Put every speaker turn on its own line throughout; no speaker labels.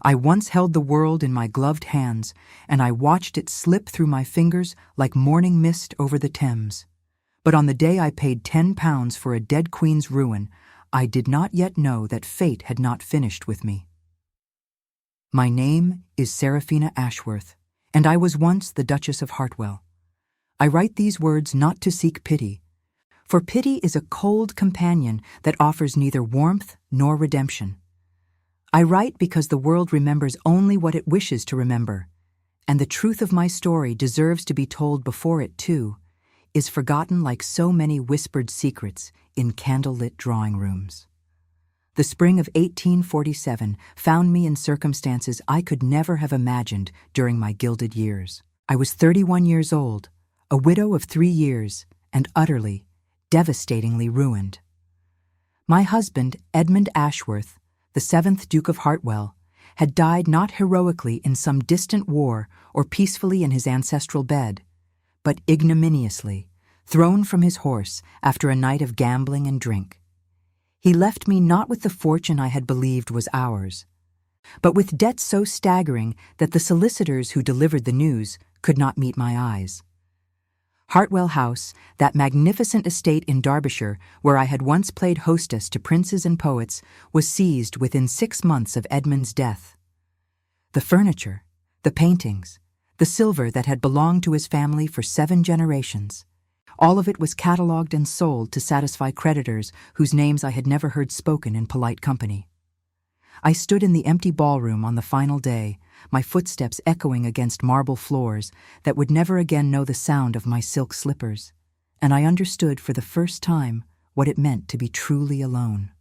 I once held the world in my gloved hands, and I watched it slip through my fingers like morning mist over the Thames. But on the day I paid £10 for a dead queen's ruin, I did not yet know that fate had not finished with me. My name is Seraphina Ashworth, and I was once the Duchess of Hartwell. I write these words not to seek pity, for pity is a cold companion that offers neither warmth nor redemption. I write because the world remembers only what it wishes to remember, and the truth of my story deserves to be told before it, too, is forgotten like so many whispered secrets in candlelit drawing rooms. The spring of 1847 found me in circumstances I could never have imagined during my gilded years. I was 31 years old, a widow of 3 years, and utterly, devastatingly ruined. My husband, Edmund Ashworth, the 7th Duke of Hartwell, had died not heroically in some distant war or peacefully in his ancestral bed, but ignominiously, thrown from his horse after a night of gambling and drink. He left me not with the fortune I had believed was ours, but with debts so staggering that the solicitors who delivered the news could not meet my eyes. Hartwell House, that magnificent estate in Derbyshire where I had once played hostess to princes and poets, was seized within 6 months of Edmund's death. The furniture, the paintings, the silver that had belonged to his family for 7 generations, all of it was catalogued and sold to satisfy creditors whose names I had never heard spoken in polite company. I stood in the empty ballroom on the final day, my footsteps echoing against marble floors that would never again know the sound of my silk slippers, and I understood for the first time what it meant to be truly alone.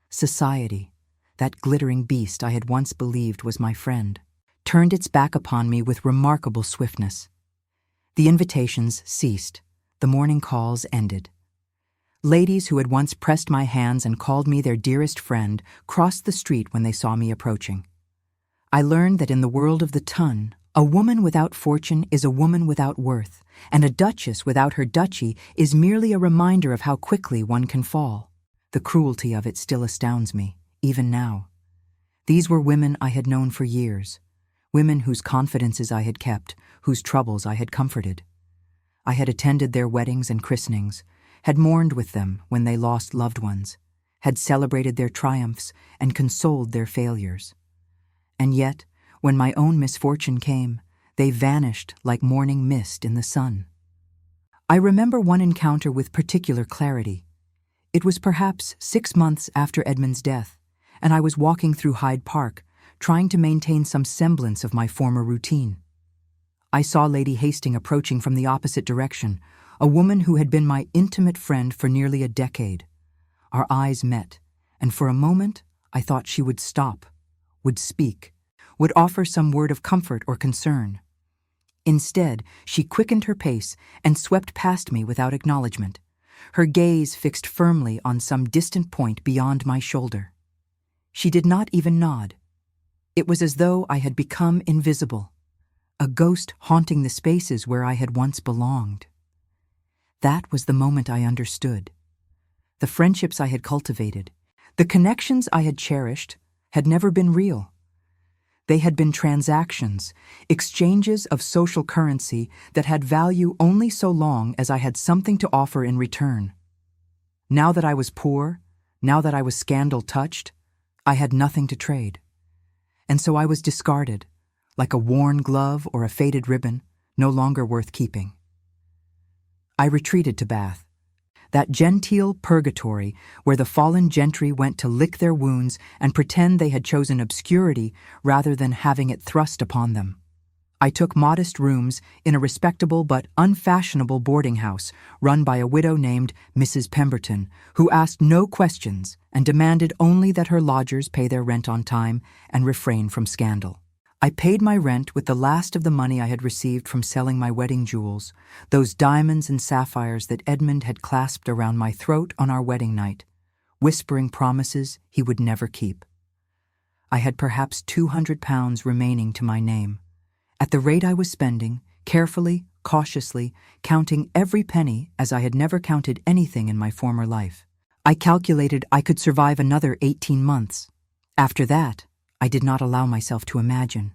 Society, that glittering beast I had once believed was my friend, turned its back upon me with remarkable swiftness. The invitations ceased. The morning calls ended. Ladies who had once pressed my hands and called me their dearest friend crossed the street when they saw me approaching. I learned that in the world of the ton, a woman without fortune is a woman without worth, and a duchess without her duchy is merely a reminder of how quickly one can fall. The cruelty of it still astounds me, even now. These were women I had known for years, women whose confidences I had kept, whose troubles I had comforted. I had attended their weddings and christenings, had mourned with them when they lost loved ones, had celebrated their triumphs and consoled their failures. And yet, when my own misfortune came, they vanished like morning mist in the sun. I remember one encounter with particular clarity. It was perhaps 6 months after Edmund's death, and I was walking through Hyde Park, trying to maintain some semblance of my former routine. I saw Lady Hastings approaching from the opposite direction, a woman who had been my intimate friend for nearly a decade. Our eyes met, and for a moment I thought she would stop, would speak, would offer some word of comfort or concern. Instead, she quickened her pace and swept past me without acknowledgement, her gaze fixed firmly on some distant point beyond my shoulder. She did not even nod. It was as though I had become invisible, a ghost haunting the spaces where I had once belonged. That was the moment I understood. The friendships I had cultivated, the connections I had cherished, had never been real. They had been transactions, exchanges of social currency that had value only so long as I had something to offer in return. Now that I was poor, now that I was scandal-touched, I had nothing to trade. And so I was discarded, like a worn glove or a faded ribbon, no longer worth keeping. I retreated to Bath, that genteel purgatory where the fallen gentry went to lick their wounds and pretend they had chosen obscurity rather than having it thrust upon them. I took modest rooms in a respectable but unfashionable boarding house run by a widow named Mrs. Pemberton, who asked no questions and demanded only that her lodgers pay their rent on time and refrain from scandal. I paid my rent with the last of the money I had received from selling my wedding jewels, those diamonds and sapphires that Edmund had clasped around my throat on our wedding night, whispering promises he would never keep. I had perhaps £200 remaining to my name. At the rate I was spending, carefully, cautiously, counting every penny as I had never counted anything in my former life, I calculated I could survive another 18 months. After that, I did not allow myself to imagine.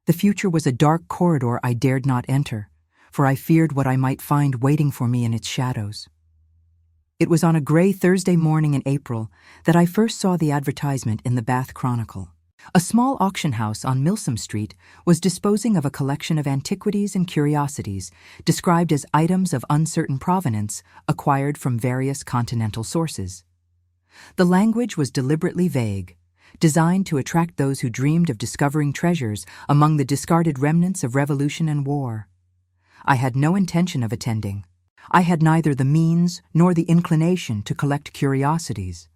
The future was a dark corridor I dared not enter, for I feared what I might find waiting for me in its shadows. It was on a gray Thursday morning in April that I first saw the advertisement in the Bath Chronicle. A small auction house on Milsom Street was disposing of a collection of antiquities and curiosities described as items of uncertain provenance acquired from various continental sources. The language was deliberately vague, designed to attract those who dreamed of discovering treasures among the discarded remnants of revolution and war. I had no intention of attending. I had neither the means nor the inclination to collect curiosities.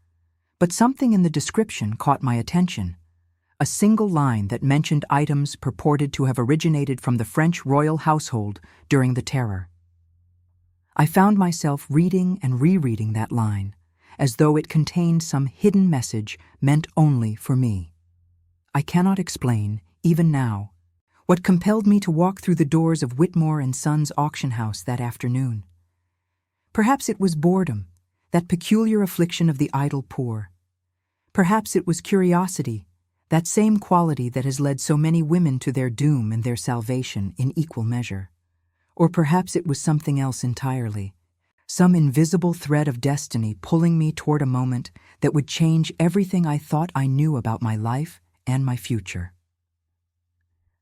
But something in the description caught my attention. A single line that mentioned items purported to have originated from the French royal household during the Terror. I found myself reading and rereading that line, as though it contained some hidden message meant only for me. I cannot explain, even now, what compelled me to walk through the doors of Whitmore and Sons auction house that afternoon. Perhaps it was boredom, that peculiar affliction of the idle poor. Perhaps it was curiosity, that same quality that has led so many women to their doom and their salvation in equal measure. Or perhaps it was something else entirely, some invisible thread of destiny pulling me toward a moment that would change everything I thought I knew about my life and my future.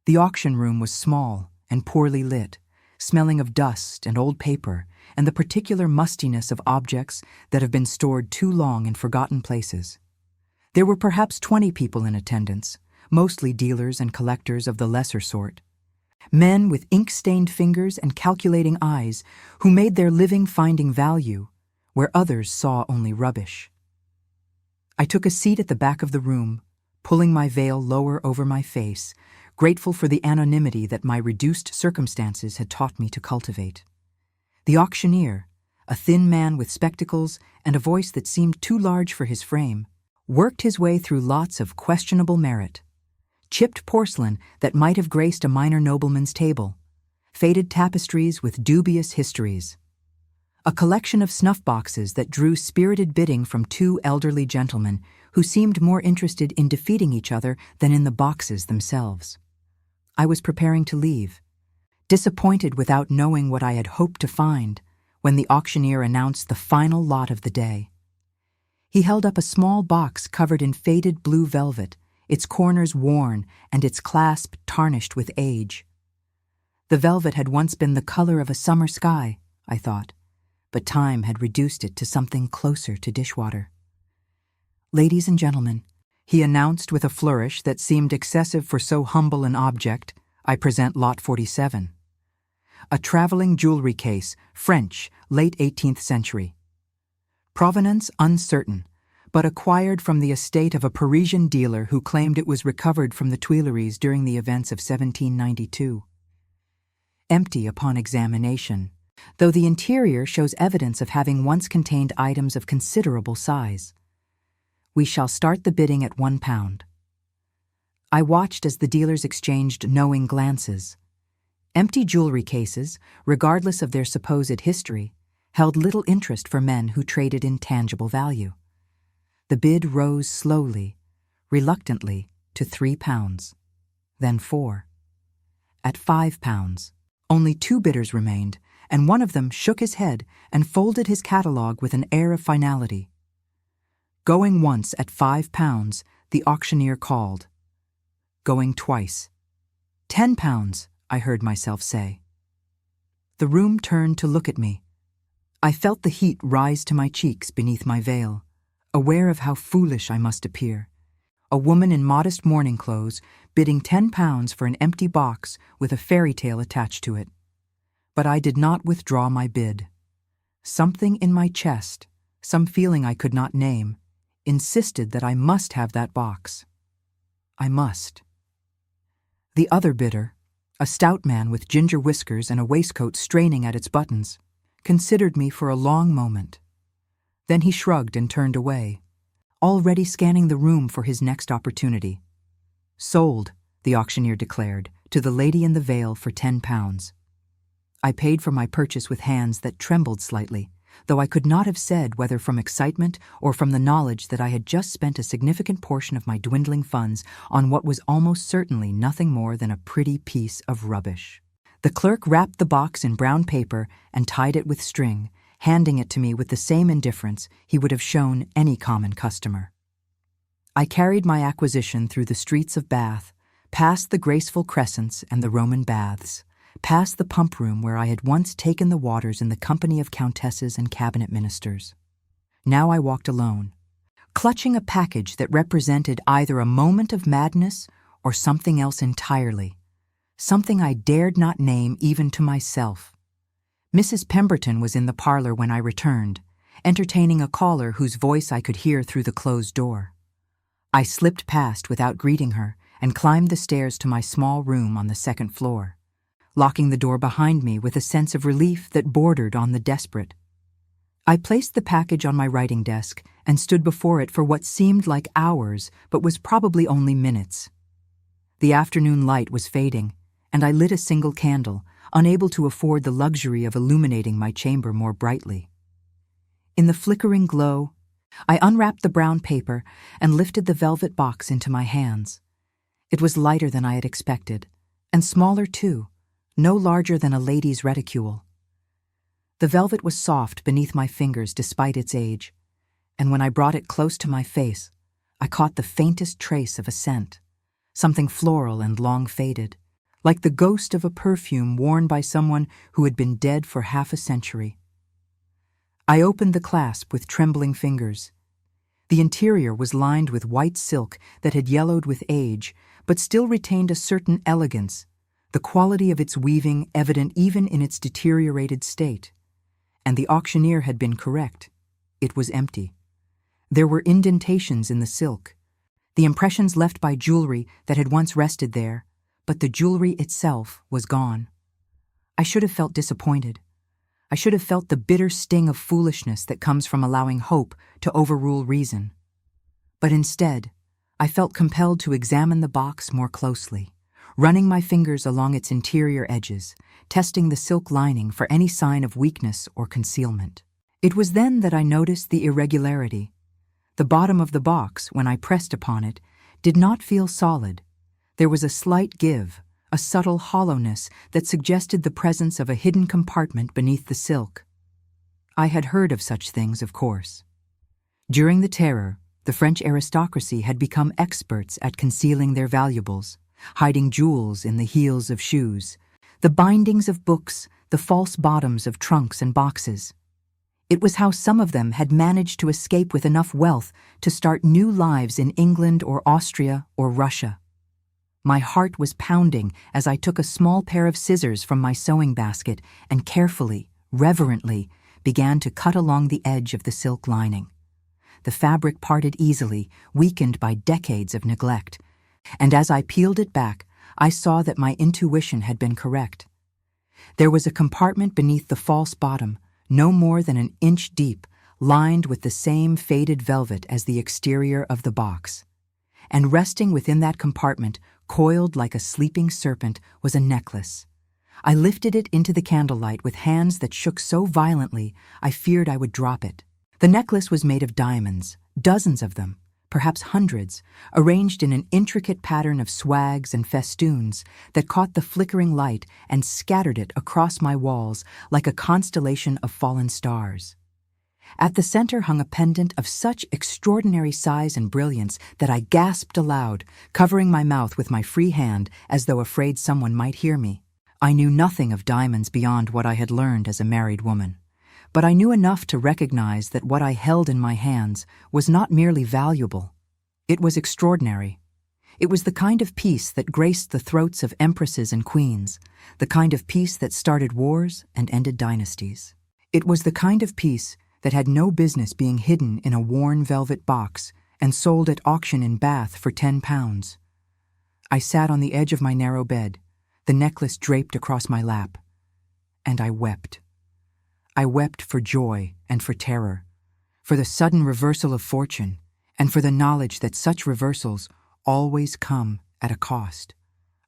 The auction room was small and poorly lit, smelling of dust and old paper and the particular mustiness of objects that have been stored too long in forgotten places. There were perhaps 20 people in attendance, mostly dealers and collectors of the lesser sort. Men with ink-stained fingers and calculating eyes who made their living finding value where others saw only rubbish. I took a seat at the back of the room, pulling my veil lower over my face, grateful for the anonymity that my reduced circumstances had taught me to cultivate. The auctioneer, a thin man with spectacles and a voice that seemed too large for his frame, worked his way through lots of questionable merit. Chipped porcelain that might have graced a minor nobleman's table, faded tapestries with dubious histories, a collection of snuff boxes that drew spirited bidding from two elderly gentlemen who seemed more interested in defeating each other than in the boxes themselves. I was preparing to leave, disappointed without knowing what I had hoped to find, when the auctioneer announced the final lot of the day. He held up a small box covered in faded blue velvet, its corners worn and its clasp tarnished with age. The velvet had once been the color of a summer sky, I thought, but time had reduced it to something closer to dishwater. "Ladies and gentlemen," he announced with a flourish that seemed excessive for so humble an object, "I present Lot 47. A traveling jewelry case, French, late 18th century. Provenance uncertain, but acquired from the estate of a Parisian dealer who claimed it was recovered from the Tuileries during the events of 1792. Empty upon examination, though the interior shows evidence of having once contained items of considerable size. We shall start the bidding at £1. I watched as the dealers exchanged knowing glances. Empty jewelry cases, regardless of their supposed history, held little interest for men who traded in tangible value. The bid rose slowly, reluctantly, to £3, then £4. At £5, only 2 bidders remained, and one of them shook his head and folded his catalogue with an air of finality. Going once at £5, the auctioneer called. Going twice. £10, I heard myself say. The room turned to look at me. I felt the heat rise to my cheeks beneath my veil, aware of how foolish I must appear. A woman in modest mourning clothes bidding £10 for an empty box with a fairy tale attached to it. But I did not withdraw my bid. Something in my chest, some feeling I could not name, insisted that I must have that box. I must. The other bidder, a stout man with ginger whiskers and a waistcoat straining at its buttons, considered me for a long moment. Then he shrugged and turned away, already scanning the room for his next opportunity. Sold, the auctioneer declared, to the lady in the veil for £10. I paid for my purchase with hands that trembled slightly, though I could not have said whether from excitement or from the knowledge that I had just spent a significant portion of my dwindling funds on what was almost certainly nothing more than a pretty piece of rubbish. The clerk wrapped the box in brown paper and tied it with string, handing it to me with the same indifference he would have shown any common customer. I carried my acquisition through the streets of Bath, past the graceful crescents and the Roman baths, past the pump room where I had once taken the waters in the company of countesses and cabinet ministers. Now I walked alone, clutching a package that represented either a moment of madness or something else entirely, something I dared not name even to myself. Mrs. Pemberton was in the parlor when I returned, entertaining a caller whose voice I could hear through the closed door. I slipped past without greeting her and climbed the stairs to my small room on the second floor, locking the door behind me with a sense of relief that bordered on the desperate. I placed the package on my writing desk and stood before it for what seemed like hours but was probably only minutes. The afternoon light was fading, and I lit a single candle, unable to afford the luxury of illuminating my chamber more brightly. In the flickering glow, I unwrapped the brown paper and lifted the velvet box into my hands. It was lighter than I had expected, and smaller too, no larger than a lady's reticule. The velvet was soft beneath my fingers despite its age, and when I brought it close to my face, I caught the faintest trace of a scent, something floral and long faded, like the ghost of a perfume worn by someone who had been dead for half a century. I opened the clasp with trembling fingers. The interior was lined with white silk that had yellowed with age, but still retained a certain elegance, the quality of its weaving evident even in its deteriorated state. And the auctioneer had been correct. It was empty. There were indentations in the silk, the impressions left by jewelry that had once rested there, but the jewelry itself was gone. I should have felt disappointed. I should have felt the bitter sting of foolishness that comes from allowing hope to overrule reason. But instead, I felt compelled to examine the box more closely, running my fingers along its interior edges, testing the silk lining for any sign of weakness or concealment. It was then that I noticed the irregularity. The bottom of the box, when I pressed upon it, did not feel solid. There was a slight give, a subtle hollowness that suggested the presence of a hidden compartment beneath the silk. I had heard of such things, of course. During the Terror, the French aristocracy had become experts at concealing their valuables, hiding jewels in the heels of shoes, the bindings of books, the false bottoms of trunks and boxes. It was how some of them had managed to escape with enough wealth to start new lives in England or Austria or Russia. My heart was pounding as I took a small pair of scissors from my sewing basket and carefully, reverently, began to cut along the edge of the silk lining. The fabric parted easily, weakened by decades of neglect, and as I peeled it back, I saw that my intuition had been correct. There was a compartment beneath the false bottom, no more than an inch deep, lined with the same faded velvet as the exterior of the box. And resting within that compartment, coiled like a sleeping serpent, was a necklace. I lifted it into the candlelight with hands that shook so violently I feared I would drop it. The necklace was made of diamonds, dozens of them, perhaps hundreds, arranged in an intricate pattern of swags and festoons that caught the flickering light and scattered it across my walls like a constellation of fallen stars. At the center hung a pendant of such extraordinary size and brilliance that I gasped aloud, covering my mouth with my free hand as though afraid someone might hear me. I knew nothing of diamonds beyond what I had learned as a married woman, but I knew enough to recognize that what I held in my hands was not merely valuable. It was extraordinary. It was the kind of piece that graced the throats of empresses and queens, the kind of piece that started wars and ended dynasties. It was the kind of piece that had no business being hidden in a worn velvet box and sold at auction in Bath for £10. I sat on the edge of my narrow bed, the necklace draped across my lap, and I wept. I wept for joy and for terror, for the sudden reversal of fortune, and for the knowledge that such reversals always come at a cost.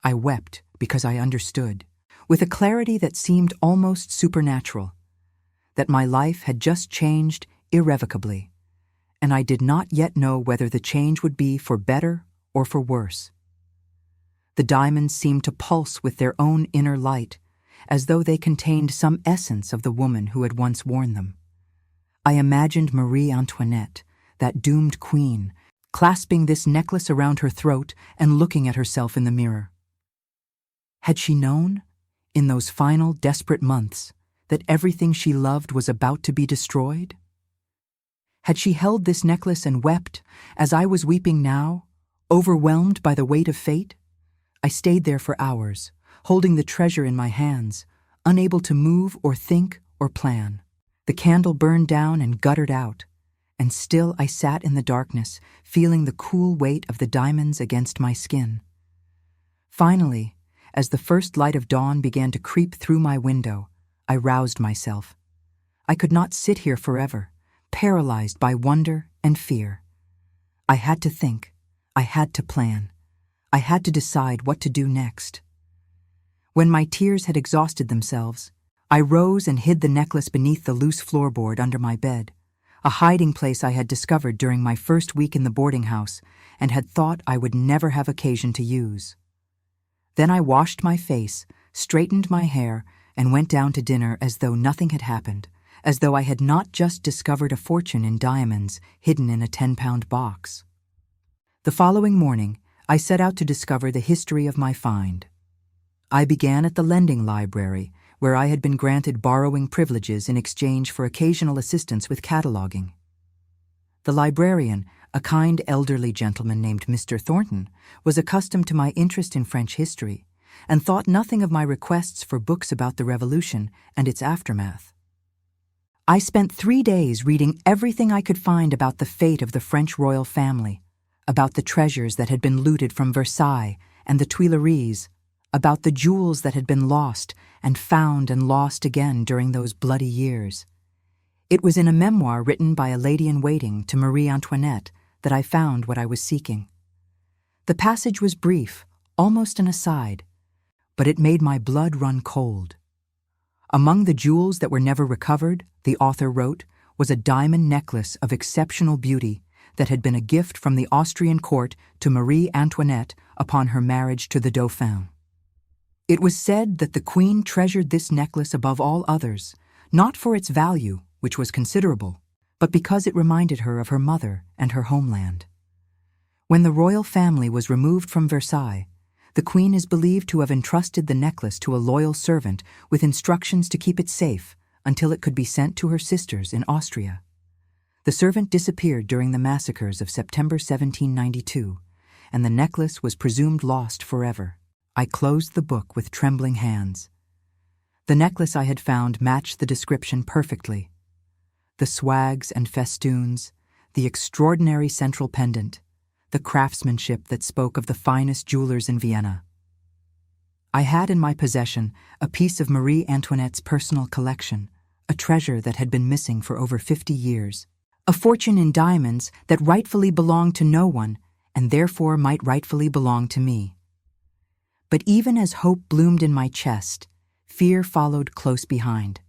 I wept because I understood, with a clarity that seemed almost supernatural. that my life had just changed irrevocably, and I did not yet know whether the change would be for better or for worse. The diamonds seemed to pulse with their own inner light, as though they contained some essence of the woman who had once worn them. I imagined Marie Antoinette, that doomed queen, clasping this necklace around her throat and looking at herself in the mirror. Had she known, in those final desperate months, that everything she loved was about to be destroyed? Had she held this necklace and wept, as I was weeping now, overwhelmed by the weight of fate? I stayed there for hours, holding the treasure in my hands, unable to move or think or plan. The candle burned down and guttered out, and still I sat in the darkness, feeling the cool weight of the diamonds against my skin. Finally, as the first light of dawn began to creep through my window, I roused myself. I could not sit here forever, paralyzed by wonder and fear. I had to think. I had to plan. I had to decide what to do next. When my tears had exhausted themselves, I rose and hid the necklace beneath the loose floorboard under my bed, a hiding place I had discovered during my first week in the boarding house and had thought I would never have occasion to use. Then I washed my face, straightened my hair, and went down to dinner as though nothing had happened, as though I had not just discovered a fortune in diamonds hidden in a 10-pound box. The following morning, I set out to discover the history of my find. I began at the lending library, where I had been granted borrowing privileges in exchange for occasional assistance with cataloging. The librarian, a kind elderly gentleman named Mr. Thornton, was accustomed to my interest in French history and thought nothing of my requests for books about the Revolution and its aftermath. I spent 3 days reading everything I could find about the fate of the French royal family, about the treasures that had been looted from Versailles and the Tuileries, about the jewels that had been lost and found and lost again during those bloody years. It was in a memoir written by a lady-in-waiting to Marie Antoinette that I found what I was seeking. The passage was brief, almost an aside, but it made my blood run cold. Among the jewels that were never recovered, the author wrote, was a diamond necklace of exceptional beauty that had been a gift from the Austrian court to Marie Antoinette upon her marriage to the Dauphin. It was said that the queen treasured this necklace above all others, not for its value, which was considerable, but because it reminded her of her mother and her homeland. When the royal family was removed from Versailles, the queen is believed to have entrusted the necklace to a loyal servant with instructions to keep it safe until it could be sent to her sisters in Austria. The servant disappeared during the massacres of September 1792, and the necklace was presumed lost forever. I closed the book with trembling hands. The necklace I had found matched the description perfectly. The swags and festoons, the extraordinary central pendant, the craftsmanship that spoke of the finest jewelers in Vienna. I had in my possession a piece of Marie Antoinette's personal collection, a treasure that had been missing for over 50 years. A fortune in diamonds that rightfully belonged to no one and therefore might rightfully belong to me. But even as hope bloomed in my chest, fear followed close behind.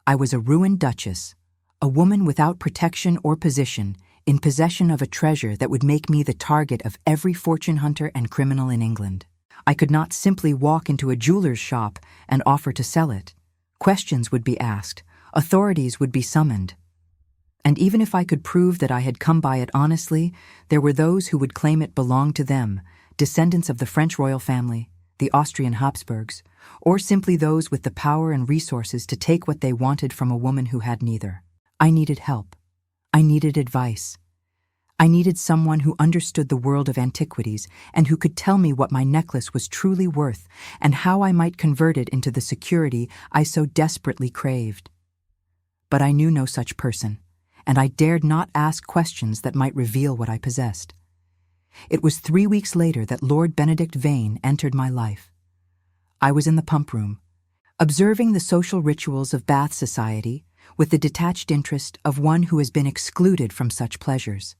I was a ruined duchess, a woman without protection or position, in possession of a treasure that would make me the target of every fortune hunter and criminal in England. I could not simply walk into a jeweler's shop and offer to sell it. Questions would be asked, authorities would be summoned. And even if I could prove that I had come by it honestly, there were those who would claim it belonged to them, descendants of the French royal family, the Austrian Habsburgs, or simply those with the power and resources to take what they wanted from a woman who had neither. I needed help. I needed advice. I needed someone who understood the world of antiquities and who could tell me what my necklace was truly worth and how I might convert it into the security I so desperately craved. But I knew no such person, and I dared not ask questions that might reveal what I possessed. It was 3 weeks later that Lord Benedict Vane entered my life. I was in the pump room, observing the social rituals of Bath society with the detached interest of one who has been excluded from such pleasures.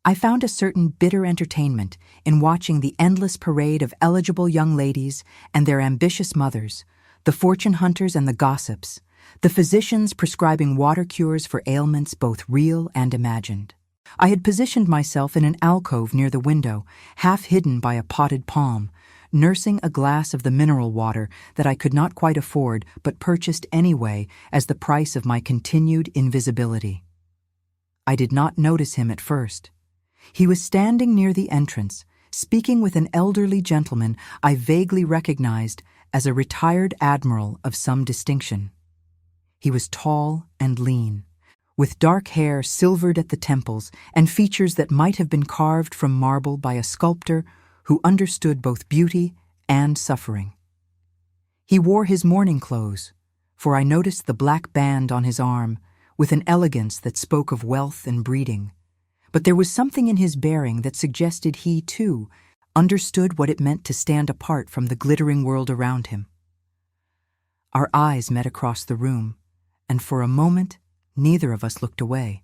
I found a certain bitter entertainment in watching the endless parade of eligible young ladies and their ambitious mothers, the fortune hunters and the gossips, the physicians prescribing water cures for ailments both real and imagined. I had positioned myself in an alcove near the window, half hidden by a potted palm, nursing a glass of the mineral water that I could not quite afford but purchased anyway as the price of my continued invisibility. I did not notice him at first. He was standing near the entrance, speaking with an elderly gentleman I vaguely recognized as a retired admiral of some distinction. He was tall and lean, with dark hair silvered at the temples and features that might have been carved from marble by a sculptor who understood both beauty and suffering. He wore his mourning clothes, for I noticed the black band on his arm, with an elegance that spoke of wealth and breeding. But there was something in his bearing that suggested he, too, understood what it meant to stand apart from the glittering world around him. Our eyes met across the room, and for a moment, neither of us looked away.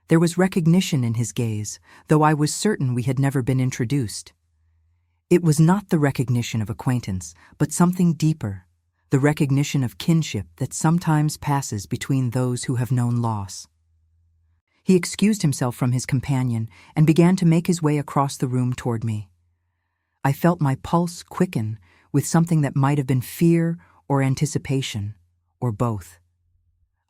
There was recognition in his gaze, though I was certain we had never been introduced. It was not the recognition of acquaintance, but something deeper, the recognition of kinship that sometimes passes between those who have known loss. He excused himself from his companion and began to make his way across the room toward me. I felt my pulse quicken with something that might have been fear or anticipation, or both.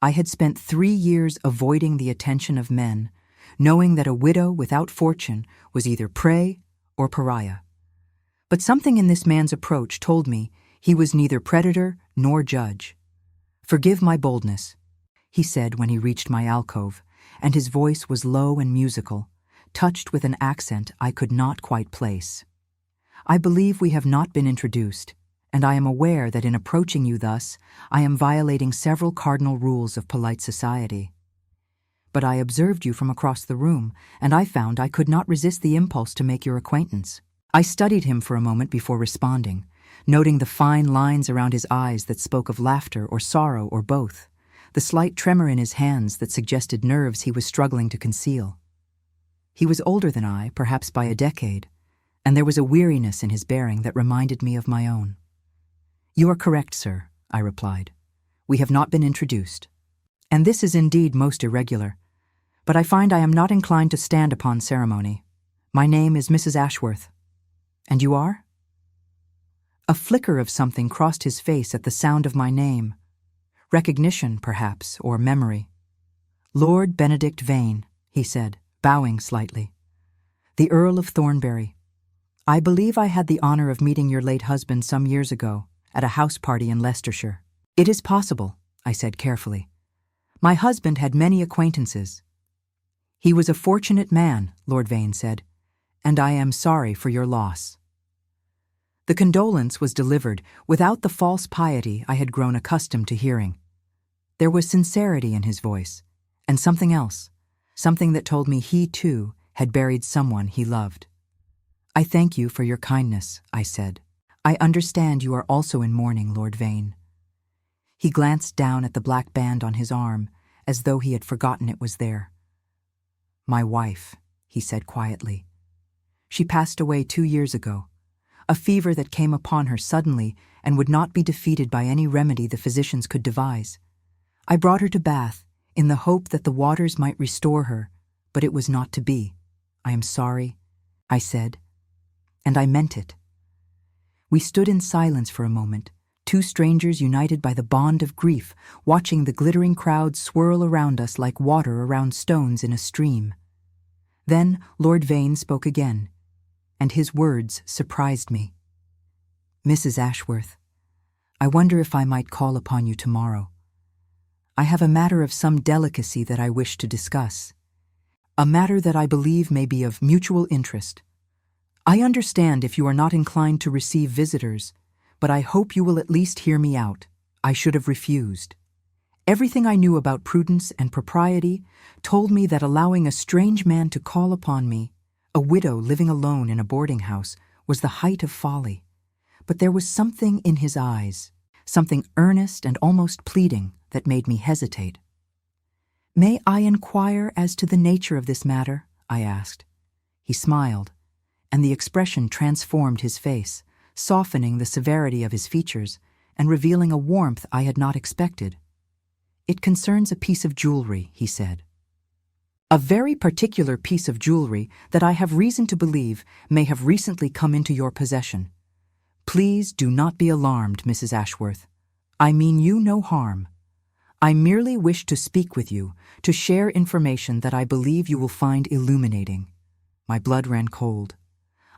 I had spent 3 years avoiding the attention of men, knowing that a widow without fortune was either prey or pariah. But something in this man's approach told me he was neither predator nor judge. "Forgive my boldness," he said when he reached my alcove, and his voice was low and musical, touched with an accent I could not quite place. "I believe we have not been introduced, and I am aware that in approaching you thus, I am violating several cardinal rules of polite society. But I observed you from across the room, and I found I could not resist the impulse to make your acquaintance." I studied him for a moment before responding, noting the fine lines around his eyes that spoke of laughter or sorrow or both, the slight tremor in his hands that suggested nerves he was struggling to conceal. He was older than I, perhaps by a decade, and there was a weariness in his bearing that reminded me of my own. "You are correct, sir," I replied. "We have not been introduced. And this is indeed most irregular. But I find I am not inclined to stand upon ceremony. My name is Mrs. Ashworth. And you are?" A flicker of something crossed his face at the sound of my name. Recognition, perhaps, or memory. "Lord Benedict Vane," he said, bowing slightly. "The Earl of Thornbury. I believe I had the honor of meeting your late husband some years ago at a house party in Leicestershire." "It is possible," I said carefully. "My husband had many acquaintances." "He was a fortunate man," Lord Vane said, "and I am sorry for your loss." The condolence was delivered without the false piety I had grown accustomed to hearing. There was sincerity in his voice, and something else, something that told me he, too, had buried someone he loved. "I thank you for your kindness," I said. "I understand you are also in mourning, Lord Vane." He glanced down at the black band on his arm, as though he had forgotten it was there. "My wife," he said quietly. "She passed away 2 years ago, a fever that came upon her suddenly and would not be defeated by any remedy the physicians could devise. I brought her to Bath in the hope that the waters might restore her, but it was not to be. I am sorry," I said, and I meant it. We stood in silence for a moment, 2 strangers united by the bond of grief, watching the glittering crowd swirl around us like water around stones in a stream. Then Lord Vane spoke again, and his words surprised me. "Mrs. Ashworth, I wonder if I might call upon you tomorrow. I have a matter of some delicacy that I wish to discuss, a matter that I believe may be of mutual interest. I understand if you are not inclined to receive visitors, but I hope you will at least hear me out. I should have refused. Everything I knew about prudence and propriety told me that allowing a strange man to call upon me, a widow living alone in a boarding house, was the height of folly. But there was something in his eyes, something earnest and almost pleading, that made me hesitate. "May I inquire as to the nature of this matter?" I asked. He smiled, and the expression transformed his face, softening the severity of his features and revealing a warmth I had not expected. "It concerns a piece of jewelry," he said. "A very particular piece of jewelry that I have reason to believe may have recently come into your possession. Please do not be alarmed, Mrs. Ashworth. I mean you no harm. I merely wish to speak with you, to share information that I believe you will find illuminating." My blood ran cold.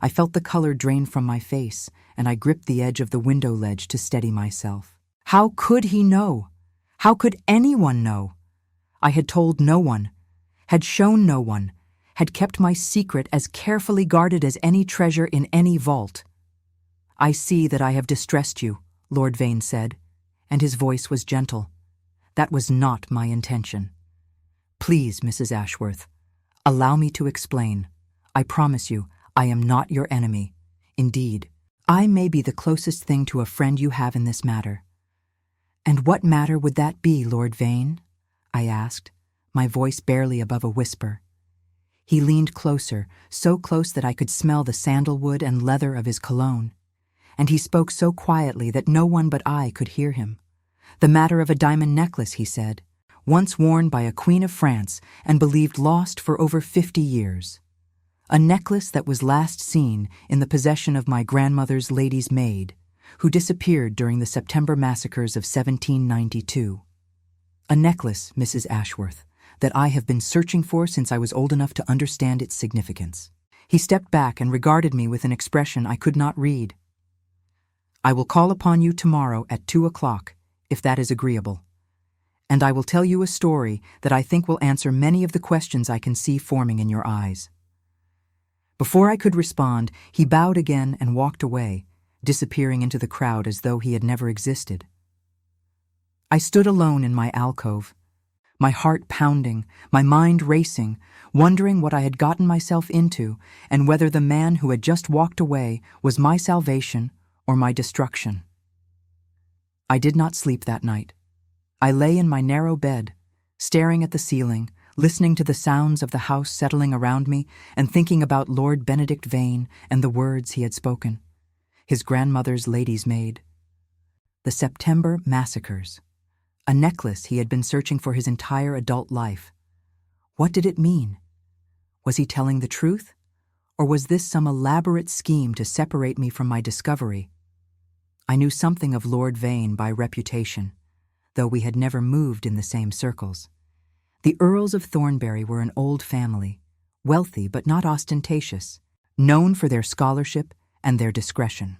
I felt the color drain from my face, and I gripped the edge of the window ledge to steady myself. How could he know? How could anyone know? I had told no one, had shown no one, had kept my secret as carefully guarded as any treasure in any vault. "I see that I have distressed you," Lord Vane said, and his voice was gentle. "That was not my intention. Please, Mrs. Ashworth, allow me to explain. I promise you, I am not your enemy. Indeed, I may be the closest thing to a friend you have in this matter." "And what matter would that be, Lord Vane?" I asked, my voice barely above a whisper. He leaned closer, so close that I could smell the sandalwood and leather of his cologne, and he spoke so quietly that no one but I could hear him. "The matter of a diamond necklace," he said, "once worn by a queen of France and believed lost for over 50 years. A necklace that was last seen in the possession of my grandmother's lady's maid, who disappeared during the September massacres of 1792. A necklace, Mrs. Ashworth, that I have been searching for since I was old enough to understand its significance." He stepped back and regarded me with an expression I could not read. "I will call upon you tomorrow at 2 o'clock, if that is agreeable, and I will tell you a story that I think will answer many of the questions I can see forming in your eyes." Before I could respond, he bowed again and walked away, disappearing into the crowd as though he had never existed. I stood alone in my alcove, my heart pounding, my mind racing, wondering what I had gotten myself into and whether the man who had just walked away was my salvation or my destruction. I did not sleep that night. I lay in my narrow bed, staring at the ceiling, listening to the sounds of the house settling around me and thinking about Lord Benedict Vane and the words he had spoken, his grandmother's lady's maid. The September massacres, a necklace he had been searching for his entire adult life. What did it mean? Was he telling the truth? Or was this some elaborate scheme to separate me from my discovery? I knew something of Lord Vane by reputation, though we had never moved in the same circles. The Earls of Thornbury were an old family, wealthy but not ostentatious, known for their scholarship and their discretion.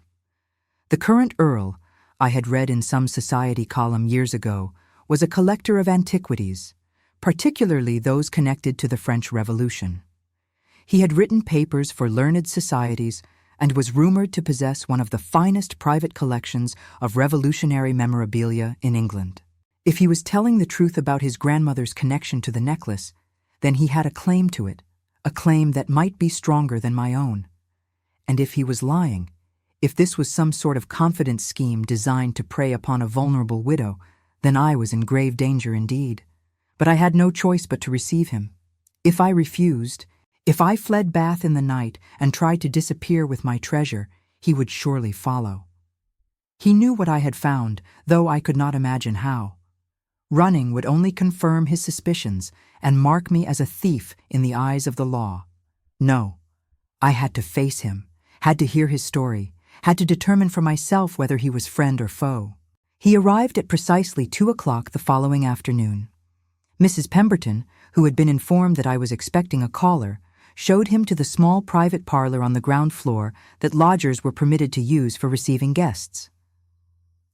The current Earl, I had read in some society column years ago, was a collector of antiquities, particularly those connected to the French Revolution. He had written papers for learned societies and was rumored to possess one of the finest private collections of revolutionary memorabilia in England. If he was telling the truth about his grandmother's connection to the necklace, then he had a claim to it, a claim that might be stronger than my own. And if he was lying, if this was some sort of confidence scheme designed to prey upon a vulnerable widow, then I was in grave danger indeed. But I had no choice but to receive him. If I refused, if I fled Bath in the night and tried to disappear with my treasure, he would surely follow. He knew what I had found, though I could not imagine how. Running would only confirm his suspicions and mark me as a thief in the eyes of the law. No, I had to face him, had to hear his story, had to determine for myself whether he was friend or foe. He arrived at precisely 2 o'clock the following afternoon. Mrs. Pemberton, who had been informed that I was expecting a caller, showed him to the small private parlor on the ground floor that lodgers were permitted to use for receiving guests.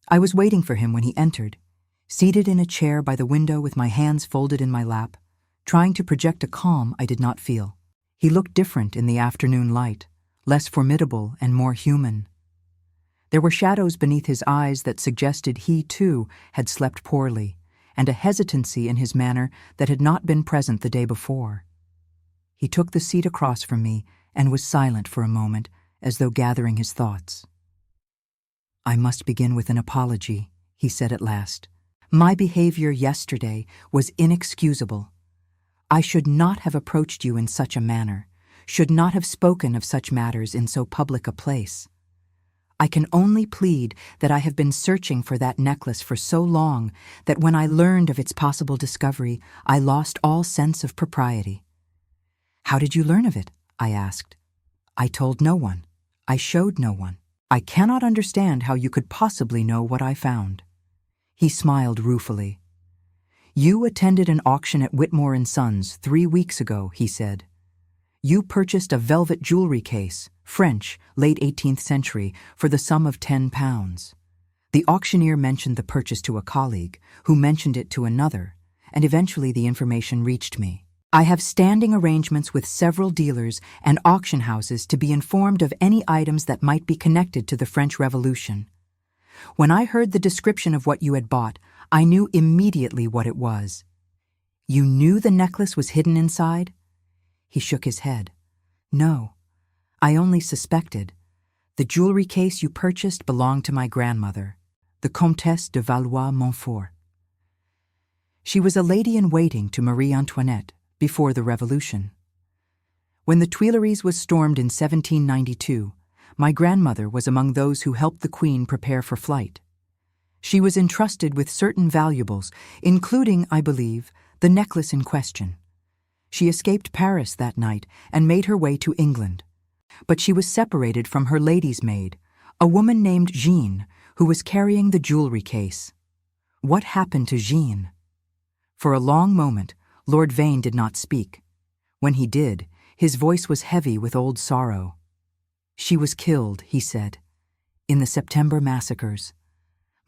I was waiting for him when he entered, seated in a chair by the window with my hands folded in my lap, trying to project a calm I did not feel. He looked different in the afternoon light, less formidable and more human. There were shadows beneath his eyes that suggested he, too, had slept poorly, and a hesitancy in his manner that had not been present the day before. He took the seat across from me and was silent for a moment, as though gathering his thoughts. "I must begin with an apology," he said at last. "My behavior yesterday was inexcusable. I should not have approached you in such a manner, should not have spoken of such matters in so public a place. I can only plead that I have been searching for that necklace for so long that when I learned of its possible discovery, I lost all sense of propriety." "How did you learn of it?" I asked. "I told no one. I showed no one. I cannot understand how you could possibly know what I found." He smiled ruefully. "You attended an auction at Whitmore & Sons 3 weeks ago," he said. "You purchased a velvet jewelry case, French, late 18th century, for the sum of £10. The auctioneer mentioned the purchase to a colleague, who mentioned it to another, and eventually the information reached me. I have standing arrangements with several dealers and auction houses to be informed of any items that might be connected to the French Revolution. When I heard the description of what you had bought, I knew immediately what it was." "You knew the necklace was hidden inside?" He shook his head. "No, I only suspected. The jewelry case you purchased belonged to my grandmother, the Comtesse de Valois-Montfort. She was a lady-in-waiting to Marie Antoinette before the Revolution. When the Tuileries was stormed in 1792, my grandmother was among those who helped the Queen prepare for flight. She was entrusted with certain valuables, including, I believe, the necklace in question. She escaped Paris that night and made her way to England. But she was separated from her lady's maid, a woman named Jeanne, who was carrying the jewelry case. What happened to Jeanne?" For a long moment, Lord Vane did not speak. When he did, his voice was heavy with old sorrow. "She was killed," he said, "in the September massacres.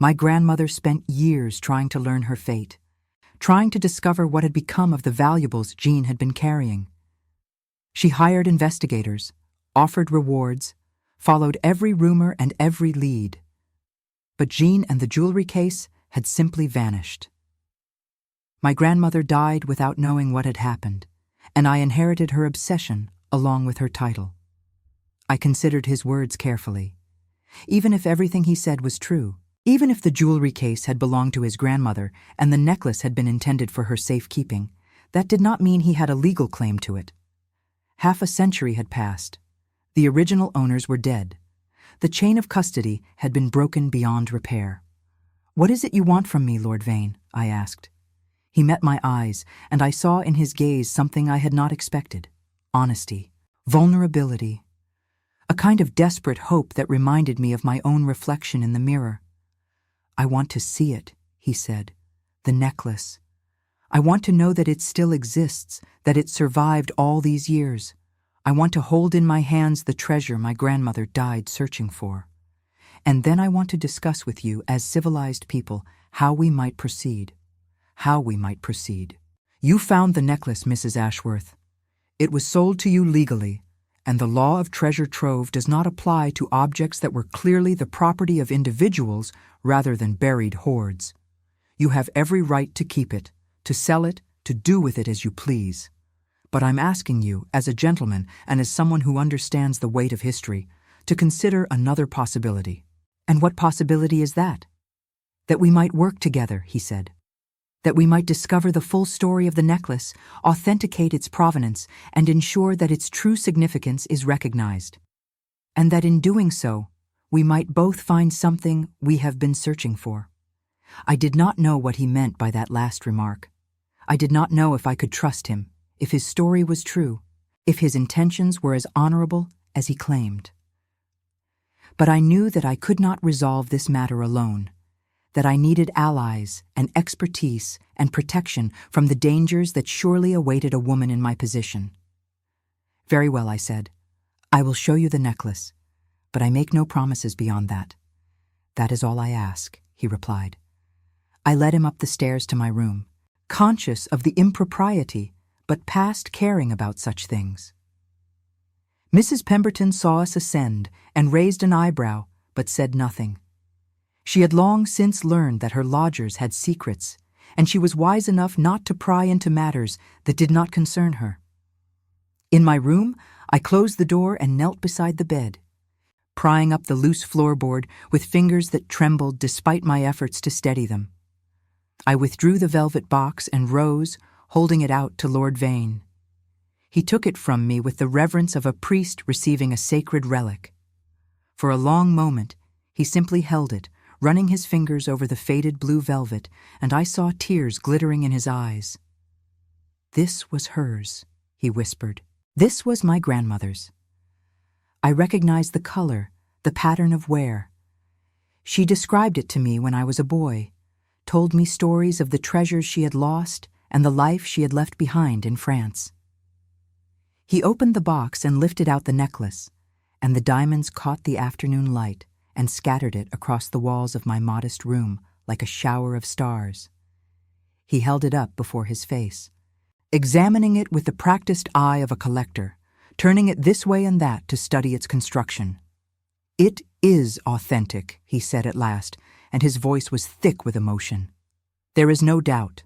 My grandmother spent years trying to learn her fate, trying to discover what had become of the valuables Jeanne had been carrying. She hired investigators, offered rewards, followed every rumor and every lead. But Jeanne and the jewelry case had simply vanished. My grandmother died without knowing what had happened, and I inherited her obsession along with her title." I considered his words carefully. Even if everything he said was true, even if the jewelry case had belonged to his grandmother and the necklace had been intended for her safekeeping, that did not mean he had a legal claim to it. Half a century had passed. The original owners were dead. The chain of custody had been broken beyond repair. "What is it you want from me, Lord Vane?" I asked. He met my eyes, and I saw in his gaze something I had not expected: honesty, vulnerability, a kind of desperate hope that reminded me of my own reflection in the mirror. "I want to see it," he said, "the necklace. I want to know that it still exists, that it survived all these years. I want to hold in my hands the treasure my grandmother died searching for. And then I want to discuss with you, as civilized people, how we might proceed. You found the necklace, Mrs. Ashworth. It was sold to you legally, and the law of treasure trove does not apply to objects that were clearly the property of individuals rather than buried hoards. You have every right to keep it, to sell it, to do with it as you please. But I'm asking you, as a gentleman and as someone who understands the weight of history, to consider another possibility." "And what possibility is that?" "That we might work together," he said. "That we might discover the full story of the necklace, authenticate its provenance, and ensure that its true significance is recognized. And that in doing so, we might both find something we have been searching for." I did not know what he meant by that last remark. I did not know if I could trust him, if his story was true, if his intentions were as honorable as he claimed. But I knew that I could not resolve this matter alone, that I needed allies and expertise and protection from the dangers that surely awaited a woman in my position. "Very well," I said. "I will show you the necklace, but I make no promises beyond that." "That is all I ask," he replied. I led him up the stairs to my room, conscious of the impropriety, but past caring about such things. Mrs. Pemberton saw us ascend and raised an eyebrow, but said nothing. She had long since learned that her lodgers had secrets, and she was wise enough not to pry into matters that did not concern her. In my room, I closed the door and knelt beside the bed, prying up the loose floorboard with fingers that trembled despite my efforts to steady them. I withdrew the velvet box and rose, holding it out to Lord Vane. He took it from me with the reverence of a priest receiving a sacred relic. For a long moment, He simply held it, running his fingers over the faded blue velvet, and I saw tears glittering in his eyes. "This was hers," he whispered. "This was my grandmother's. I recognized the color, the pattern of wear. She described it to me when I was a boy, told me stories of the treasures she had lost and the life she had left behind in France." He opened the box and lifted out the necklace, and the diamonds caught the afternoon light and scattered it across the walls of my modest room like a shower of stars. He held it up before his face, examining it with the practiced eye of a collector, turning it this way and that to study its construction. "It is authentic," he said at last, and his voice was thick with emotion. "There is no doubt.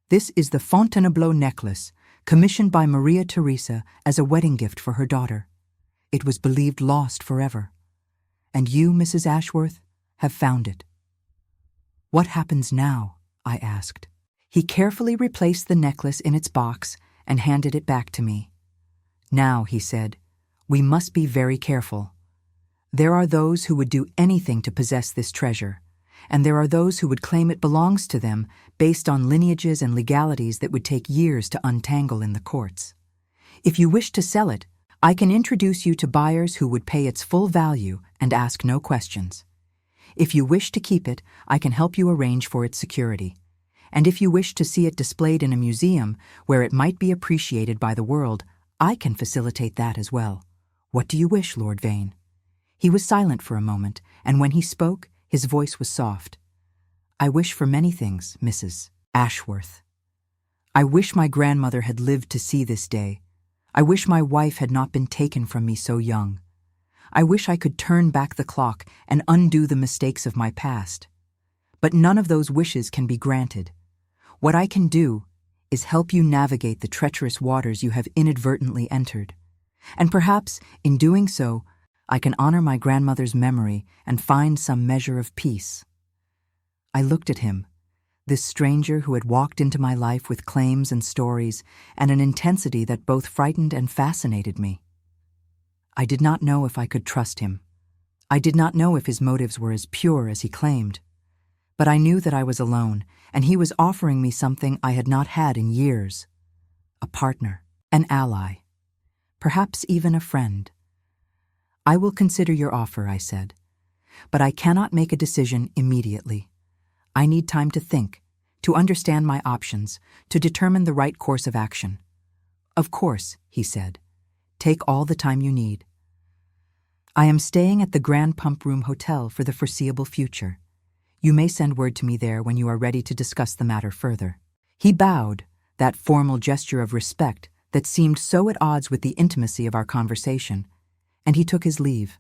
This is the Fontainebleau necklace, commissioned by Maria Theresa as a wedding gift for her daughter. It was believed lost forever. And you, Mrs. Ashworth, have found it." "What happens now?" I asked. He carefully replaced the necklace in its box and handed it back to me. "Now," he said, "we must be very careful. There are those who would do anything to possess this treasure, and there are those who would claim it belongs to them based on lineages and legalities that would take years to untangle in the courts. If you wish to sell it, I can introduce you to buyers who would pay its full value and ask no questions. If you wish to keep it, I can help you arrange for its security. And if you wish to see it displayed in a museum where it might be appreciated by the world, I can facilitate that as well. What do you wish, Lord Vane?" He was silent for a moment, and when he spoke, his voice was soft. "I wish for many things, Mrs. Ashworth. I wish my grandmother had lived to see this day. I wish my wife had not been taken from me so young. I wish I could turn back the clock and undo the mistakes of my past. But none of those wishes can be granted. What I can do is help you navigate the treacherous waters you have inadvertently entered. And perhaps, in doing so, I can honor my grandmother's memory and find some measure of peace." I looked at him, this stranger who had walked into my life with claims and stories and an intensity that both frightened and fascinated me. I did not know if I could trust him. I did not know if his motives were as pure as he claimed. But I knew that I was alone, and he was offering me something I had not had in years. A partner, an ally, perhaps even a friend. "I will consider your offer," I said, "but I cannot make a decision immediately. I need time to think, to understand my options, to determine the right course of action." "Of course," he said. "Take all the time you need. I am staying at the Grand Pump Room Hotel for the foreseeable future. You may send word to me there when you are ready to discuss the matter further." He bowed, that formal gesture of respect that seemed so at odds with the intimacy of our conversation, and he took his leave.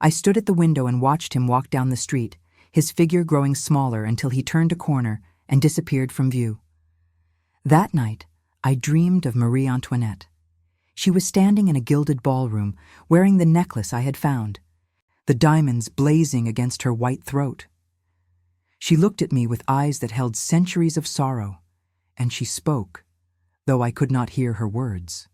I stood at the window and watched him walk down the street, his figure growing smaller until he turned a corner and disappeared from view. That night, I dreamed of Marie Antoinette. She was standing in a gilded ballroom, wearing the necklace I had found, the diamonds blazing against her white throat. She looked at me with eyes that held centuries of sorrow, and she spoke, though I could not hear her words.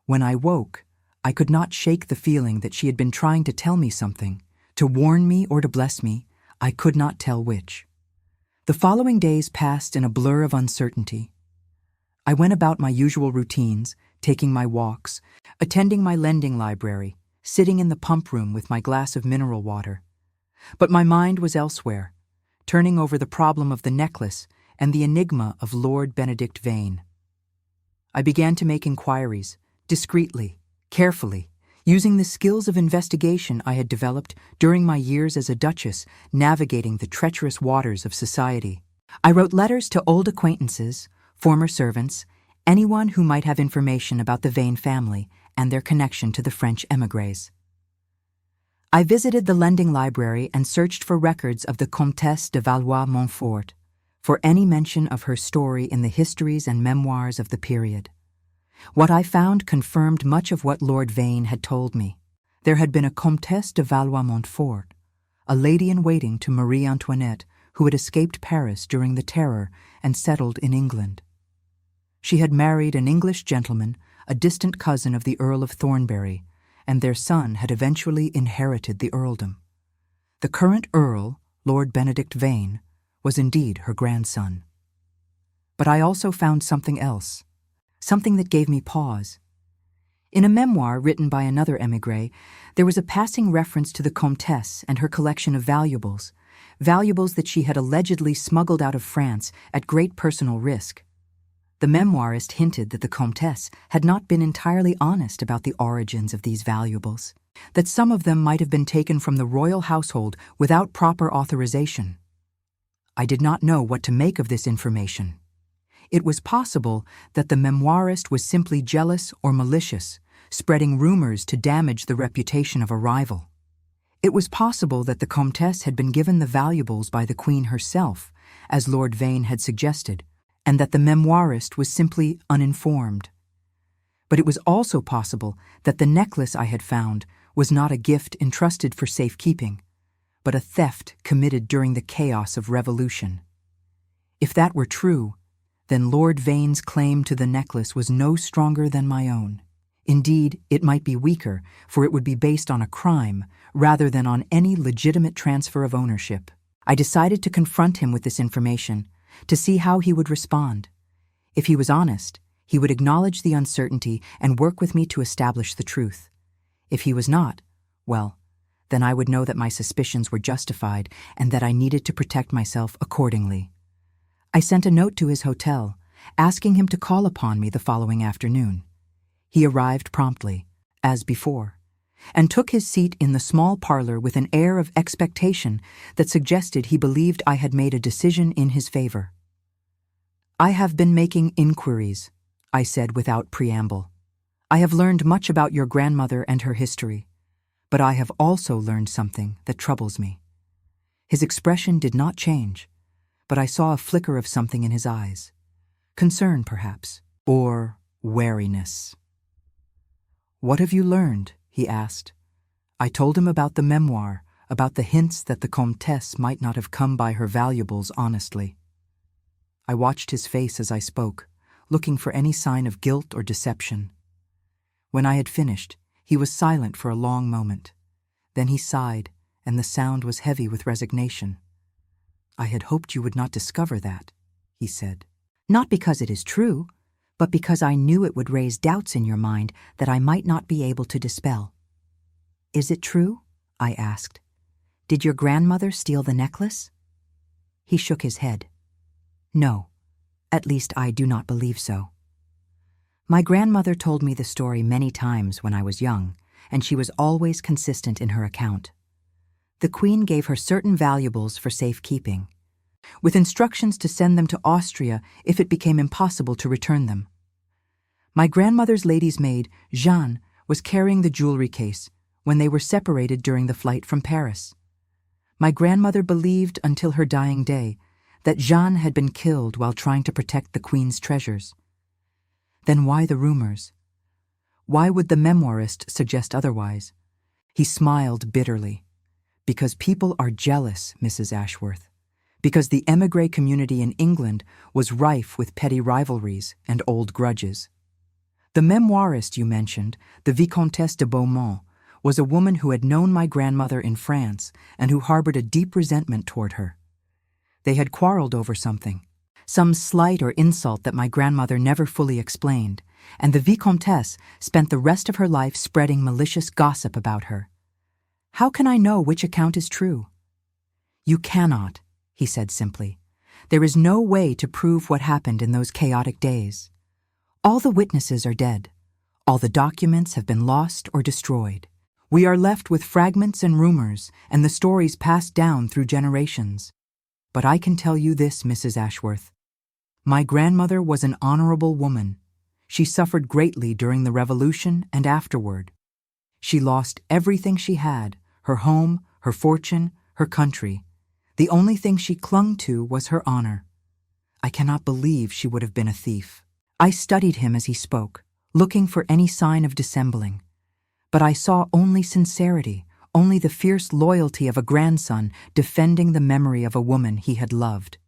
When I woke, I could not shake the feeling that she had been trying to tell me something, to warn me or to bless me. I could not tell which. The following days passed in a blur of uncertainty. I went about my usual routines, taking my walks, attending my lending library, sitting in the pump room with my glass of mineral water. But my mind was elsewhere, turning over the problem of the necklace and the enigma of Lord Benedict Vane. I began to make inquiries, discreetly, carefully, using the skills of investigation I had developed during my years as a duchess navigating the treacherous waters of society. I wrote letters to old acquaintances, former servants, anyone who might have information about the Vane family and their connection to the French émigrés. I visited the lending library and searched for records of the Comtesse de Valois-Montfort, for any mention of her story in the histories and memoirs of the period. What I found confirmed much of what Lord Vane had told me. There had been a Comtesse de Valois-Montfort, a lady-in-waiting to Marie Antoinette who had escaped Paris during the Terror and settled in England. She had married an English gentleman, a distant cousin of the Earl of Thornbury, and their son had eventually inherited the earldom. The current earl, Lord Benedict Vane, was indeed her grandson. But I also found something else, something that gave me pause. In a memoir written by another émigré, there was a passing reference to the Comtesse and her collection of valuables that she had allegedly smuggled out of France at great personal risk. The memoirist hinted that the Comtesse had not been entirely honest about the origins of these valuables, that some of them might have been taken from the royal household without proper authorization. I did not know what to make of this information. It was possible that the memoirist was simply jealous or malicious, spreading rumors to damage the reputation of a rival. It was possible that the Comtesse had been given the valuables by the Queen herself, as Lord Vane had suggested, and that the memoirist was simply uninformed. But it was also possible that the necklace I had found was not a gift entrusted for safekeeping, but a theft committed during the chaos of revolution. If that were true, then Lord Vane's claim to the necklace was no stronger than my own. Indeed, it might be weaker, for it would be based on a crime rather than on any legitimate transfer of ownership. I decided to confront him with this information, to see how he would respond. If he was honest, he would acknowledge the uncertainty and work with me to establish the truth. If he was not, well, then I would know that my suspicions were justified and that I needed to protect myself accordingly. I sent a note to his hotel, asking him to call upon me the following afternoon. He arrived promptly, as before, and took his seat in the small parlor with an air of expectation that suggested he believed I had made a decision in his favor. "I have been making inquiries," I said without preamble. "I have learned much about your grandmother and her history, but I have also learned something that troubles me." His expression did not change, but I saw a flicker of something in his eyes. Concern, perhaps, or wariness. "What have you learned?" he asked. I told him about the memoir, about the hints that the Comtesse might not have come by her valuables honestly. I watched his face as I spoke, looking for any sign of guilt or deception. When I had finished, he was silent for a long moment. Then he sighed, and the sound was heavy with resignation. "I had hoped you would not discover that," he said. "Not because it is true, but because I knew it would raise doubts in your mind that I might not be able to dispel." "Is it true?" I asked. "Did your grandmother steal the necklace?" He shook his head. "No, at least I do not believe so. My grandmother told me the story many times when I was young, and she was always consistent in her account. The Queen gave her certain valuables for safekeeping, with instructions to send them to Austria if it became impossible to return them. My grandmother's lady's maid, Jeanne, was carrying the jewelry case when they were separated during the flight from Paris. My grandmother believed until her dying day that Jeanne had been killed while trying to protect the Queen's treasures. Then why the rumors? Why would the memoirist suggest otherwise? He smiled bitterly. "Because people are jealous, Mrs. Ashworth. Because the émigré community in England was rife with petty rivalries and old grudges. The memoirist you mentioned, the Vicomtesse de Beaumont, was a woman who had known my grandmother in France and who harbored a deep resentment toward her. They had quarreled over something, some slight or insult that my grandmother never fully explained, and the Vicomtesse spent the rest of her life spreading malicious gossip about her. How can I know which account is true?" "You cannot," he said simply. "There is no way to prove what happened in those chaotic days. All the witnesses are dead. All the documents have been lost or destroyed. We are left with fragments and rumors and the stories passed down through generations. But I can tell you this, Mrs. Ashworth. My grandmother was an honorable woman. She suffered greatly during the Revolution and afterward. She lost everything she had, her home, her fortune, her country. The only thing she clung to was her honor. I cannot believe she would have been a thief." I studied him as he spoke, looking for any sign of dissembling. But I saw only sincerity, only the fierce loyalty of a grandson defending the memory of a woman he had loved.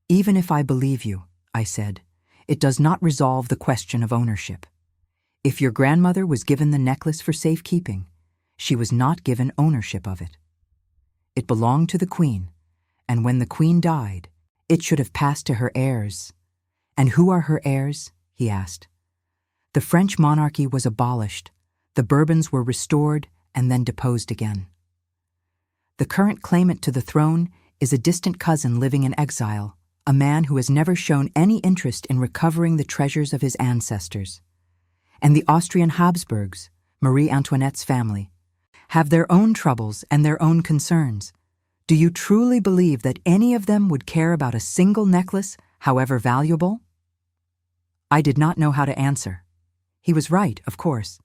"Even if I believe you," I said, "it does not resolve the question of ownership. If your grandmother was given the necklace for safekeeping, she was not given ownership of it. It belonged to the queen, and when the queen died, it should have passed to her heirs. And who are her heirs? He asked. The French monarchy was abolished, the Bourbons were restored and then deposed again. The current claimant to the throne is a distant cousin living in exile, a man who has never shown any interest in recovering the treasures of his ancestors. And the Austrian Habsburgs, Marie Antoinette's family, have their own troubles and their own concerns. Do you truly believe that any of them would care about a single necklace, however valuable? I did not know how to answer. He was right, of course.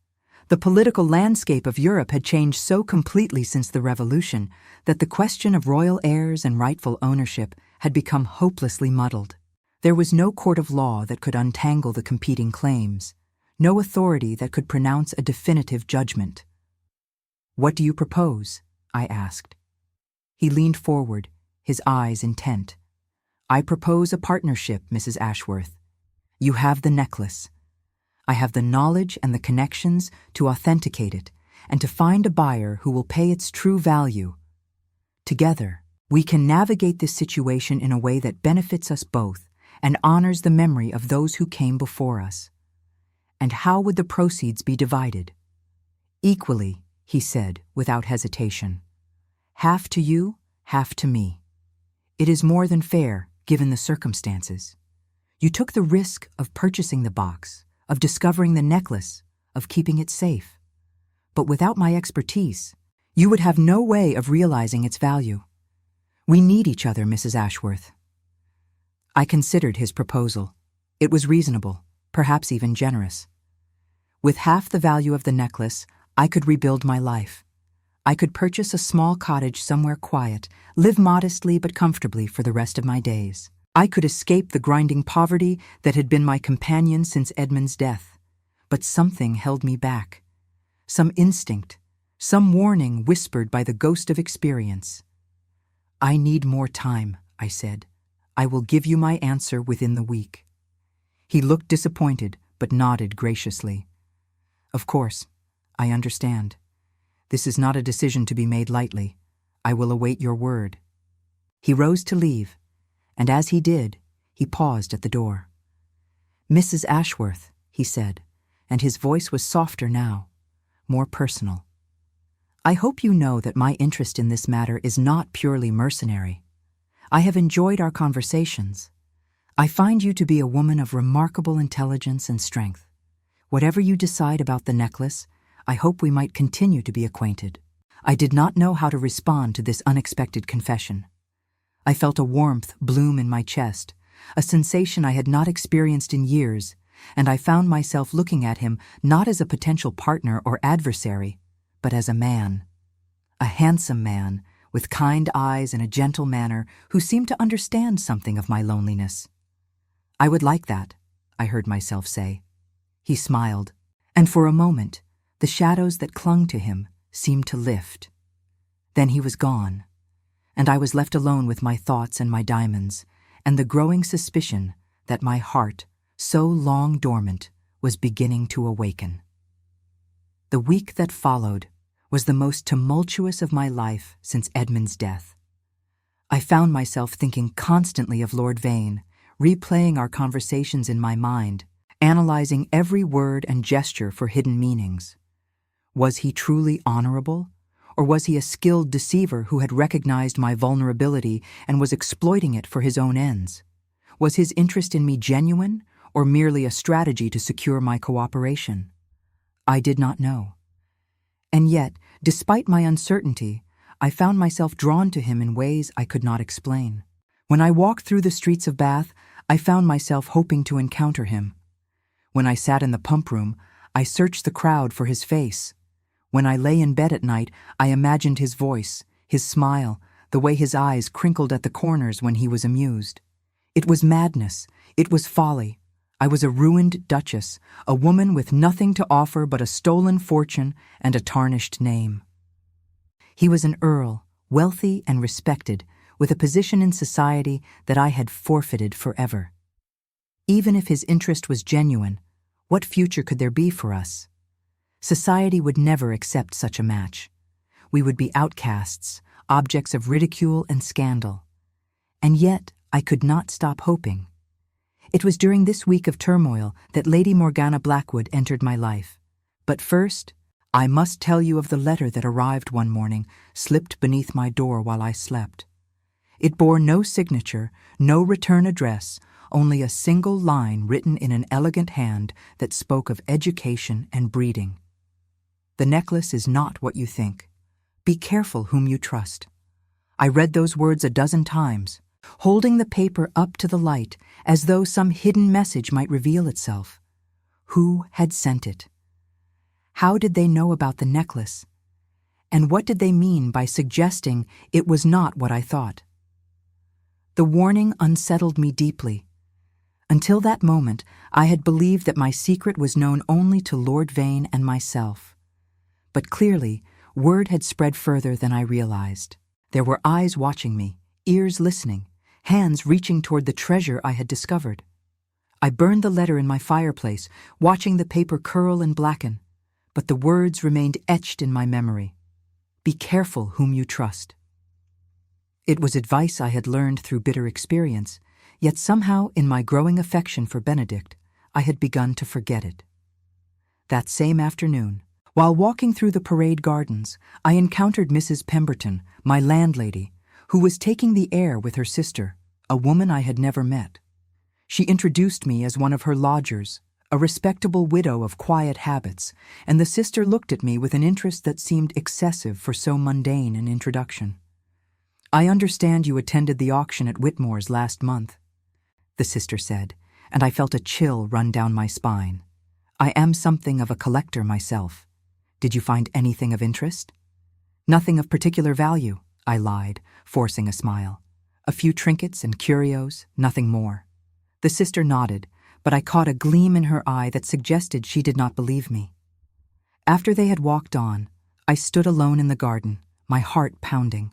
The political landscape of Europe had changed so completely since the Revolution that the question of royal heirs and rightful ownership had become hopelessly muddled. There was no court of law that could untangle the competing claims, no authority that could pronounce a definitive judgment. "What do you propose?" I asked. He leaned forward, his eyes intent. "I propose a partnership, Mrs. Ashworth. You have the necklace. I have the knowledge and the connections to authenticate it and to find a buyer who will pay its true value. Together, we can navigate this situation in a way that benefits us both and honors the memory of those who came before us." "And how would the proceeds be divided?" "Equally," he said without hesitation. "Half to you, half to me. It is more than fair, given the circumstances. You took the risk of purchasing the box, of discovering the necklace, of keeping it safe. But without my expertise, you would have no way of realizing its value. We need each other, Mrs. Ashworth." I considered his proposal. It was reasonable, perhaps even generous. With half the value of the necklace, I could rebuild my life. I could purchase a small cottage somewhere quiet, live modestly but comfortably for the rest of my days. I could escape the grinding poverty that had been my companion since Edmund's death. But something held me back. Some instinct, some warning whispered by the ghost of experience. "I need more time," I said. "I will give you my answer within the week." He looked disappointed, but nodded graciously. "Of course, I understand. This is not a decision to be made lightly. I will await your word." He rose to leave, and as he did, he paused at the door. "Mrs. Ashworth," he said, and his voice was softer now, more personal. "I hope you know that my interest in this matter is not purely mercenary. I have enjoyed our conversations. I find you to be a woman of remarkable intelligence and strength. Whatever you decide about the necklace, I hope we might continue to be acquainted." I did not know how to respond to this unexpected confession. I felt a warmth bloom in my chest, a sensation I had not experienced in years, and I found myself looking at him not as a potential partner or adversary, but as a man. A handsome man, with kind eyes and a gentle manner, who seemed to understand something of my loneliness. "I would like that," I heard myself say. He smiled, and for a moment, the shadows that clung to him seemed to lift. Then he was gone, and I was left alone with my thoughts and my diamonds, and the growing suspicion that my heart, so long dormant, was beginning to awaken. The week that followed was the most tumultuous of my life since Edmund's death. I found myself thinking constantly of Lord Vane, replaying our conversations in my mind, analyzing every word and gesture for hidden meanings. Was he truly honorable? Or was he a skilled deceiver who had recognized my vulnerability and was exploiting it for his own ends? Was his interest in me genuine, or merely a strategy to secure my cooperation? I did not know. And yet, despite my uncertainty, I found myself drawn to him in ways I could not explain. When I walked through the streets of Bath, I found myself hoping to encounter him. When I sat in the pump room, I searched the crowd for his face. When I lay in bed at night, I imagined his voice, his smile, the way his eyes crinkled at the corners when he was amused. It was madness. It was folly. I was a ruined duchess, a woman with nothing to offer but a stolen fortune and a tarnished name. He was an earl, wealthy and respected, with a position in society that I had forfeited forever. Even if his interest was genuine, What future could there be for us? Society would never accept such a match. We would be outcasts, objects of ridicule and scandal. And yet, I could not stop hoping. It was during this week of turmoil that Lady Morgana Blackwood entered my life. But first, I must tell you of the letter that arrived one morning, slipped beneath my door while I slept. It bore no signature, no return address, only a single line written in an elegant hand that spoke of education and breeding. The necklace is not what you think. Be careful whom you trust. I read those words a dozen times, holding the paper up to the light as though some hidden message might reveal itself. Who had sent it? How did they know about the necklace? And what did they mean by suggesting it was not what I thought? The warning unsettled me deeply. Until that moment, I had believed that my secret was known only to Lord Vane and myself. But clearly, word had spread further than I realized. There were eyes watching me, ears listening, hands reaching toward the treasure I had discovered. I burned the letter in my fireplace, watching the paper curl and blacken, but the words remained etched in my memory. Be careful whom you trust. It was advice I had learned through bitter experience, yet somehow in my growing affection for Benedict, I had begun to forget it. That same afternoon, while walking through the parade gardens, I encountered Mrs. Pemberton, my landlady, who was taking the air with her sister, a woman I had never met. She introduced me as one of her lodgers, a respectable widow of quiet habits, and the sister looked at me with an interest that seemed excessive for so mundane an introduction. I understand you attended the auction at Whitmore's last month, the sister said, and I felt a chill run down my spine. I am something of a collector myself. Did you find anything of interest? Nothing of particular value, I lied, forcing a smile. A few trinkets and curios, nothing more. The sister nodded, but I caught a gleam in her eye that suggested she did not believe me. After they had walked on, I stood alone in the garden, my heart pounding,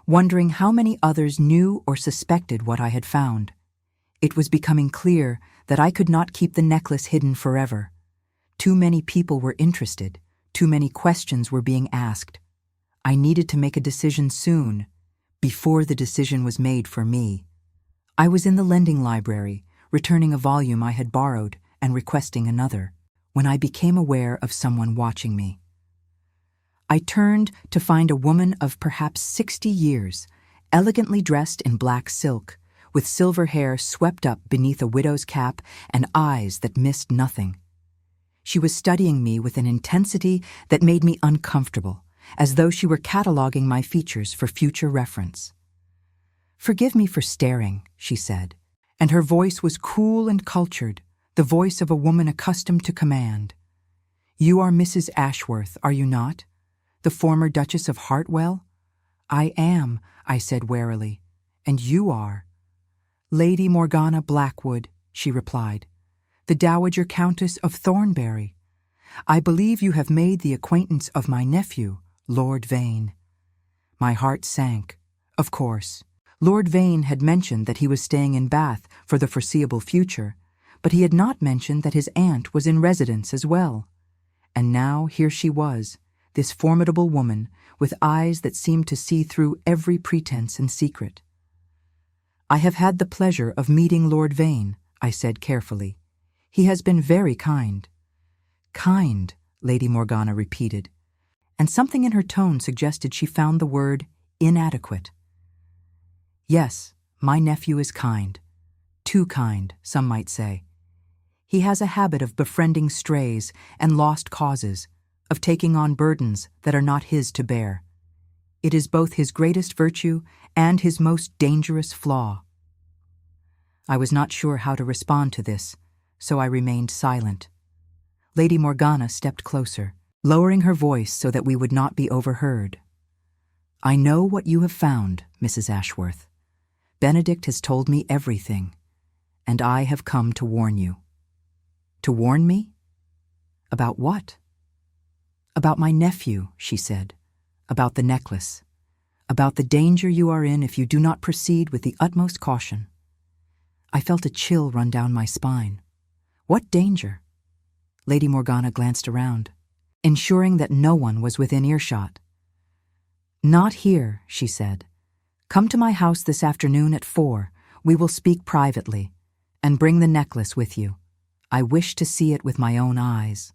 wondering how many others knew or suspected what I had found. It was becoming clear that I could not keep the necklace hidden forever. Too many people were interested. Too many questions were being asked. I needed to make a decision soon, before the decision was made for me. I was in the lending library, returning a volume I had borrowed and requesting another, when I became aware of someone watching me. I turned to find a woman of perhaps 60 years, elegantly dressed in black silk, with silver hair swept up beneath a widow's cap and eyes that missed nothing. She was studying me with an intensity that made me uncomfortable, as though she were cataloging my features for future reference. "Forgive me for staring," she said, and her voice was cool and cultured, the voice of a woman accustomed to command. "You are Mrs. Ashworth, are you not? The former Duchess of Hartwell?" "I am," I said warily. "And you are?" "Lady Morgana Blackwood," she replied. "The Dowager Countess of Thornbury. I believe you have made the acquaintance of my nephew, Lord Vane." My heart sank. Of course, Lord Vane had mentioned that he was staying in Bath for the foreseeable future, but he had not mentioned that his aunt was in residence as well. And now here she was, this formidable woman, with eyes that seemed to see through every pretense and secret. "I have had the pleasure of meeting Lord Vane," I said carefully. "He has been very kind." "Kind," Lady Morgana repeated, and something in her tone suggested she found the word inadequate. "Yes, my nephew is kind. Too kind, some might say. He has a habit of befriending strays and lost causes, of taking on burdens that are not his to bear. It is both his greatest virtue and his most dangerous flaw." I was not sure how to respond to this, so I remained silent. Lady Morgana stepped closer, lowering her voice so that we would not be overheard. "I know what you have found, Mrs. Ashworth. Benedict has told me everything, and I have come to warn you." "To warn me? About what?" "About my nephew," she said. "About the necklace. About the danger you are in if you do not proceed with the utmost caution." I felt a chill run down my spine. What danger? Lady Morgana glanced around, ensuring that no one was within earshot. "Not here," she said. "Come to my house this afternoon at 4. We will speak privately. And bring the necklace with you. I wish to see it with my own eyes."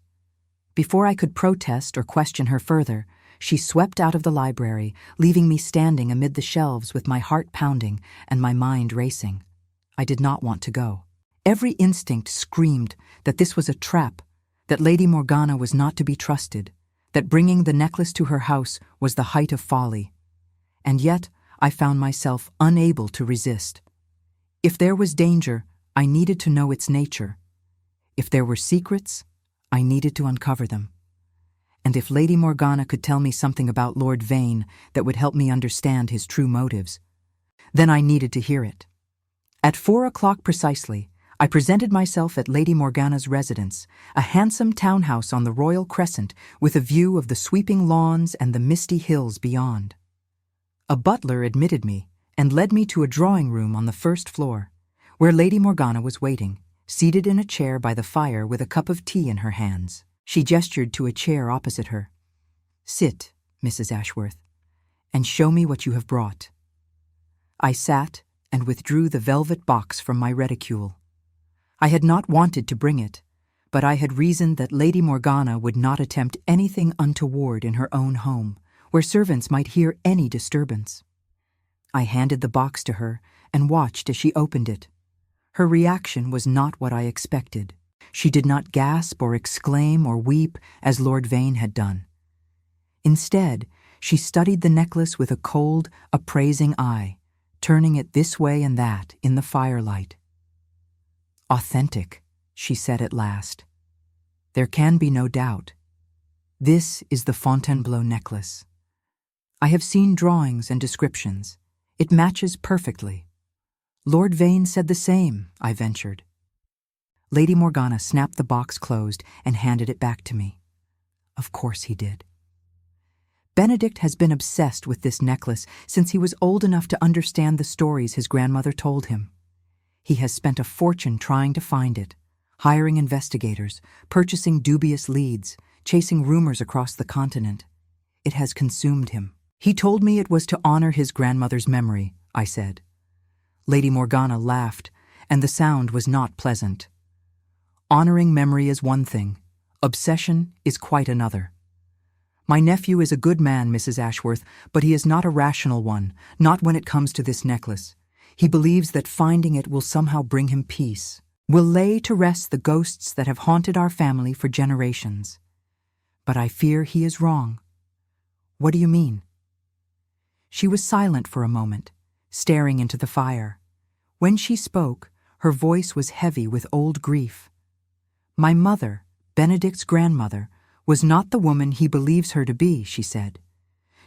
Before I could protest or question her further, she swept out of the library, leaving me standing amid the shelves with my heart pounding and my mind racing. I did not want to go. Every instinct screamed that this was a trap, that Lady Morgana was not to be trusted, that bringing the necklace to her house was the height of folly. And yet I found myself unable to resist. If there was danger, I needed to know its nature. If there were secrets, I needed to uncover them. And if Lady Morgana could tell me something about Lord Vane that would help me understand his true motives, then I needed to hear it. At 4 o'clock precisely, I presented myself at Lady Morgana's residence, a handsome townhouse on the Royal Crescent with a view of the sweeping lawns and the misty hills beyond. A butler admitted me and led me to a drawing room on the first floor, where Lady Morgana was waiting, seated in a chair by the fire with a cup of tea in her hands. She gestured to a chair opposite her. "Sit, Mrs. Ashworth, and show me what you have brought." I sat and withdrew the velvet box from my reticule. I had not wanted to bring it, but I had reasoned that Lady Morgana would not attempt anything untoward in her own home, where servants might hear any disturbance. I handed the box to her and watched as she opened it. Her reaction was not what I expected. She did not gasp or exclaim or weep as Lord Vane had done. Instead, she studied the necklace with a cold, appraising eye, turning it this way and that in the firelight. "Authentic," she said at last. "There can be no doubt. This is the Fontainebleau necklace. I have seen drawings and descriptions. It matches perfectly." "Lord Vane said the same," I ventured. Lady Morgana snapped the box closed and handed it back to me. Of course he did. Benedict has been obsessed with this necklace since he was old enough to understand the stories his grandmother told him. He has spent a fortune trying to find it, hiring investigators, purchasing dubious leads, chasing rumors across the continent. It has consumed him. "He told me it was to honor his grandmother's memory," I said. Lady Morgana laughed, and the sound was not pleasant. "Honoring memory is one thing. Obsession is quite another. My nephew is a good man, Mrs. Ashworth, but he is not a rational one, not when it comes to this necklace. He believes that finding it will somehow bring him peace, will lay to rest the ghosts that have haunted our family for generations. But I fear he is wrong." "What do you mean?" She was silent for a moment, staring into the fire. When she spoke, her voice was heavy with old grief. "My mother, Benedict's grandmother, was not the woman he believes her to be," she said.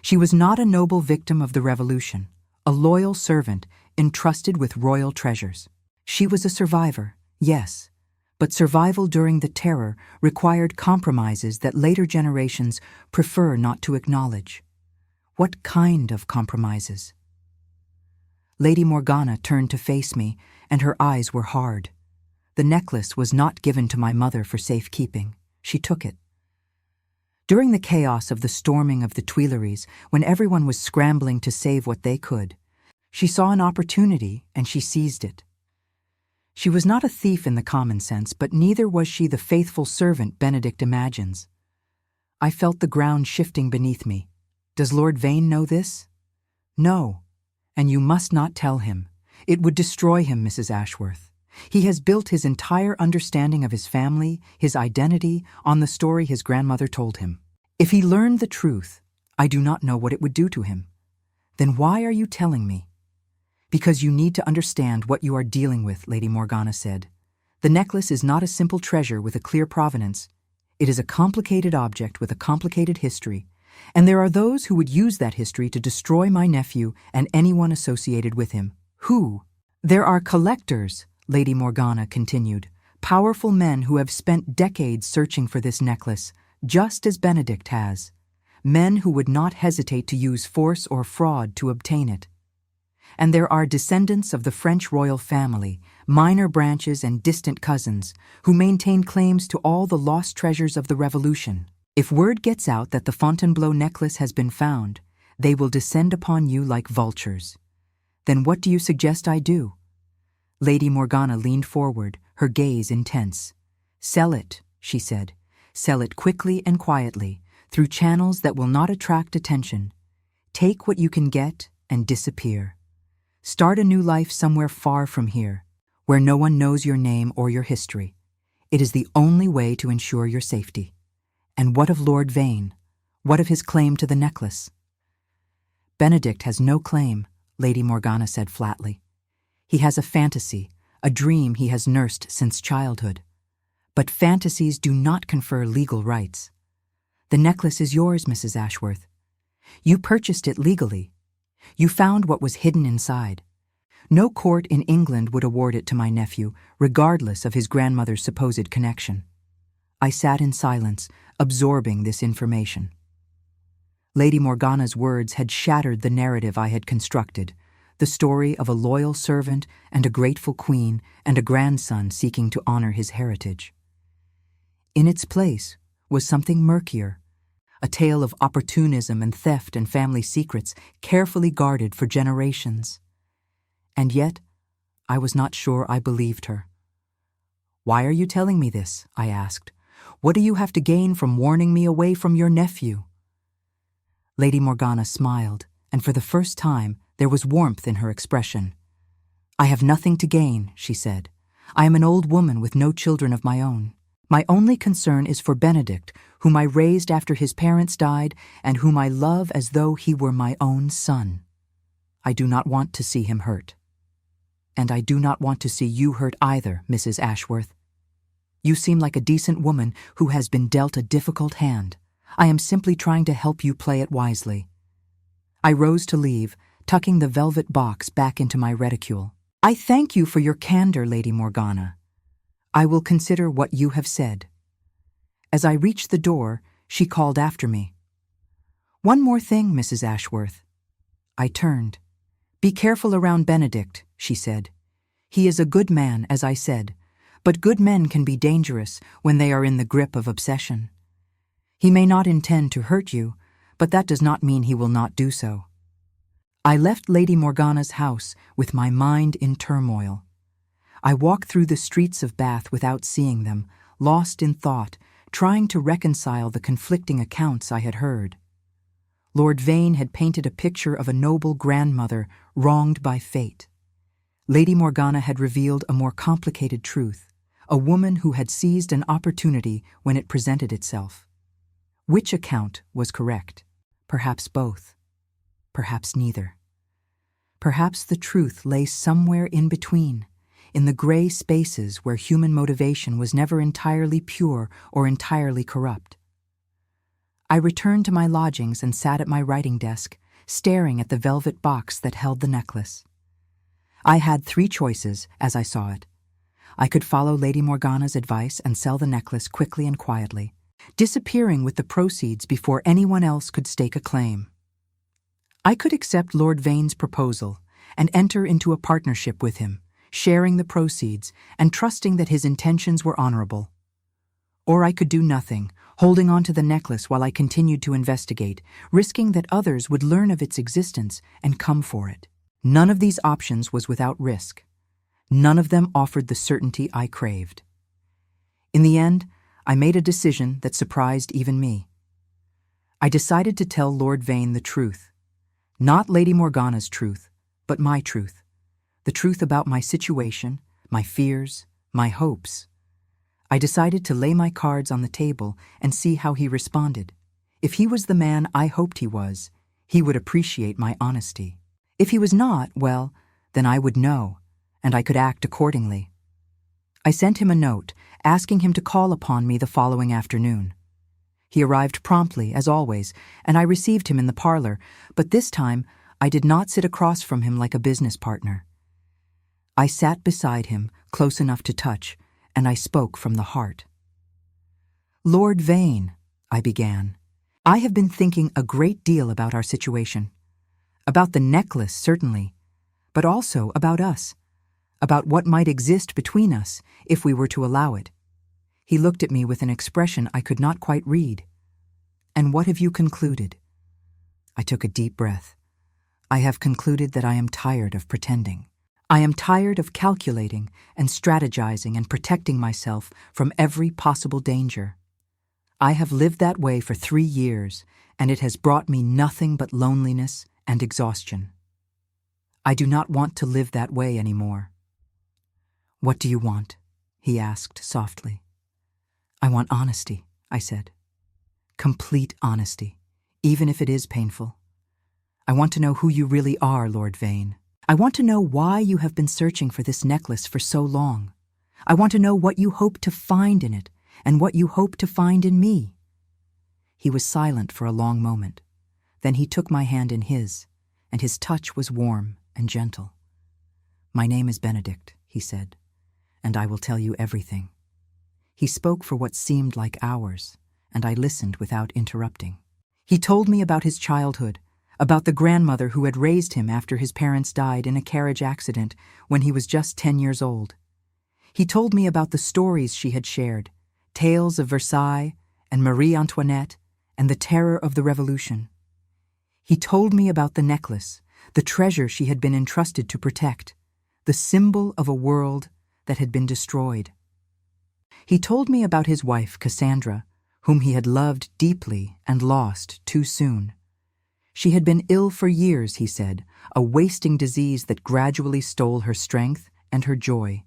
"She was not a noble victim of the Revolution, a loyal servant entrusted with royal treasures. She was a survivor, yes, but survival during the Terror required compromises that later generations prefer not to acknowledge." "What kind of compromises?" Lady Morgana turned to face me, and her eyes were hard. The necklace was not given to my mother for safekeeping. She took it. During the chaos of the storming of the Tuileries, when everyone was scrambling to save what they could, she saw an opportunity and she seized it. She was not a thief in the common sense, but neither was she the faithful servant Benedict imagines. I felt the ground shifting beneath me. Does Lord Vane know this? No, and you must not tell him. It would destroy him, Mrs. Ashworth. He has built his entire understanding of his family, his identity, on the story his grandmother told him. If he learned the truth, I do not know what it would do to him. Then why are you telling me? Because you need to understand what you are dealing with, Lady Morgana said. The necklace is not a simple treasure with a clear provenance. It is a complicated object with a complicated history, and there are those who would use that history to destroy my nephew and anyone associated with him. Who? There are collectors, Lady Morgana continued, powerful men who have spent decades searching for this necklace, just as Benedict has. Men who would not hesitate to use force or fraud to obtain it. And there are descendants of the French royal family, minor branches and distant cousins, who maintain claims to all the lost treasures of the Revolution. If word gets out that the Fontainebleau necklace has been found, they will descend upon you like vultures. Then what do you suggest I do?" Lady Morgana leaned forward, her gaze intense. "Sell it," she said. "Sell it quickly and quietly, through channels that will not attract attention. Take what you can get and disappear. Start a new life somewhere far from here, where no one knows your name or your history. It is the only way to ensure your safety." "And what of Lord Vane? What of his claim to the necklace?" "Benedict has no claim," Lady Morgana said flatly. "He has a fantasy, a dream he has nursed since childhood. But fantasies do not confer legal rights. The necklace is yours, Mrs. Ashworth. You purchased it legally. You found what was hidden inside. No court in England would award it to my nephew, regardless of his grandmother's supposed connection." I sat in silence, absorbing this information. Lady Morgana's words had shattered the narrative I had constructed, the story of a loyal servant and a grateful queen and a grandson seeking to honor his heritage. In its place was something murkier, a tale of opportunism and theft and family secrets carefully guarded for generations. And yet, I was not sure I believed her. "Why are you telling me this?" I asked. "What do you have to gain from warning me away from your nephew?" Lady Morgana smiled, and for the first time there was warmth in her expression. "I have nothing to gain," she said. "I am an old woman with no children of my own. My only concern is for Benedict, whom I raised after his parents died and whom I love as though he were my own son. I do not want to see him hurt. And I do not want to see you hurt either, Mrs. Ashworth. You seem like a decent woman who has been dealt a difficult hand. I am simply trying to help you play it wisely." I rose to leave, tucking the velvet box back into my reticule. "I thank you for your candor, Lady Morgana. I will consider what you have said." As I reached the door, she called after me. "One more thing, Mrs. Ashworth." I turned. "Be careful around Benedict," she said. "He is a good man, as I said, but good men can be dangerous when they are in the grip of obsession. He may not intend to hurt you, but that does not mean he will not do so." I left Lady Morgana's house with my mind in turmoil. I walked through the streets of Bath without seeing them, lost in thought, trying to reconcile the conflicting accounts I had heard. Lord Vane had painted a picture of a noble grandmother wronged by fate. Lady Morgana had revealed a more complicated truth, a woman who had seized an opportunity when it presented itself. Which account was correct? Perhaps both. Perhaps neither. Perhaps the truth lay somewhere in between, in the gray spaces where human motivation was never entirely pure or entirely corrupt. I returned to my lodgings and sat at my writing desk, staring at the velvet box that held the necklace. I had 3 choices, as I saw it. I could follow Lady Morgana's advice and sell the necklace quickly and quietly, disappearing with the proceeds before anyone else could stake a claim. I could accept Lord Vane's proposal and enter into a partnership with him, sharing the proceeds and trusting that his intentions were honorable. Or I could do nothing, holding on to the necklace while I continued to investigate, risking that others would learn of its existence and come for it. None of these options was without risk. None of them offered the certainty I craved. In the end, I made a decision that surprised even me. I decided to tell Lord Vane the truth. Not Lady Morgana's truth, but my truth. The truth about my situation, my fears, my hopes. I decided to lay my cards on the table and see how he responded. If he was the man I hoped he was, he would appreciate my honesty. If he was not, well, then I would know, and I could act accordingly. I sent him a note, asking him to call upon me the following afternoon. He arrived promptly, as always, and I received him in the parlor, but this time I did not sit across from him like a business partner. I sat beside him, close enough to touch, and I spoke from the heart. "Lord Vane," I began, "I have been thinking a great deal about our situation. About the necklace, certainly, but also about us. about what might exist between us if we were to allow it. He looked at me with an expression I could not quite read. "And what have you concluded?" I took a deep breath. "I have concluded that I am tired of pretending. I am tired of calculating and strategizing and protecting myself from every possible danger. I have lived that way for 3 years, and it has brought me nothing but loneliness and exhaustion. I do not want to live that way anymore." "What do you want?" he asked softly. "I want honesty," I said. "Complete honesty, even if it is painful. I want to know who you really are, Lord Vane. I want to know why you have been searching for this necklace for so long. I want to know what you hope to find in it and what you hope to find in me." He was silent for a long moment. Then he took my hand in his, and his touch was warm and gentle. "My name is Benedict," he said, "and I will tell you everything." He spoke for what seemed like hours, and I listened without interrupting. He told me about his childhood, about the grandmother who had raised him after his parents died in a carriage accident when he was just 10 years old. He told me about the stories she had shared, tales of Versailles and Marie Antoinette and the terror of the Revolution. He told me about the necklace, the treasure she had been entrusted to protect, the symbol of a world that had been destroyed. He told me about his wife, Cassandra, whom he had loved deeply and lost too soon. She had been ill for years, he said, a wasting disease that gradually stole her strength and her joy.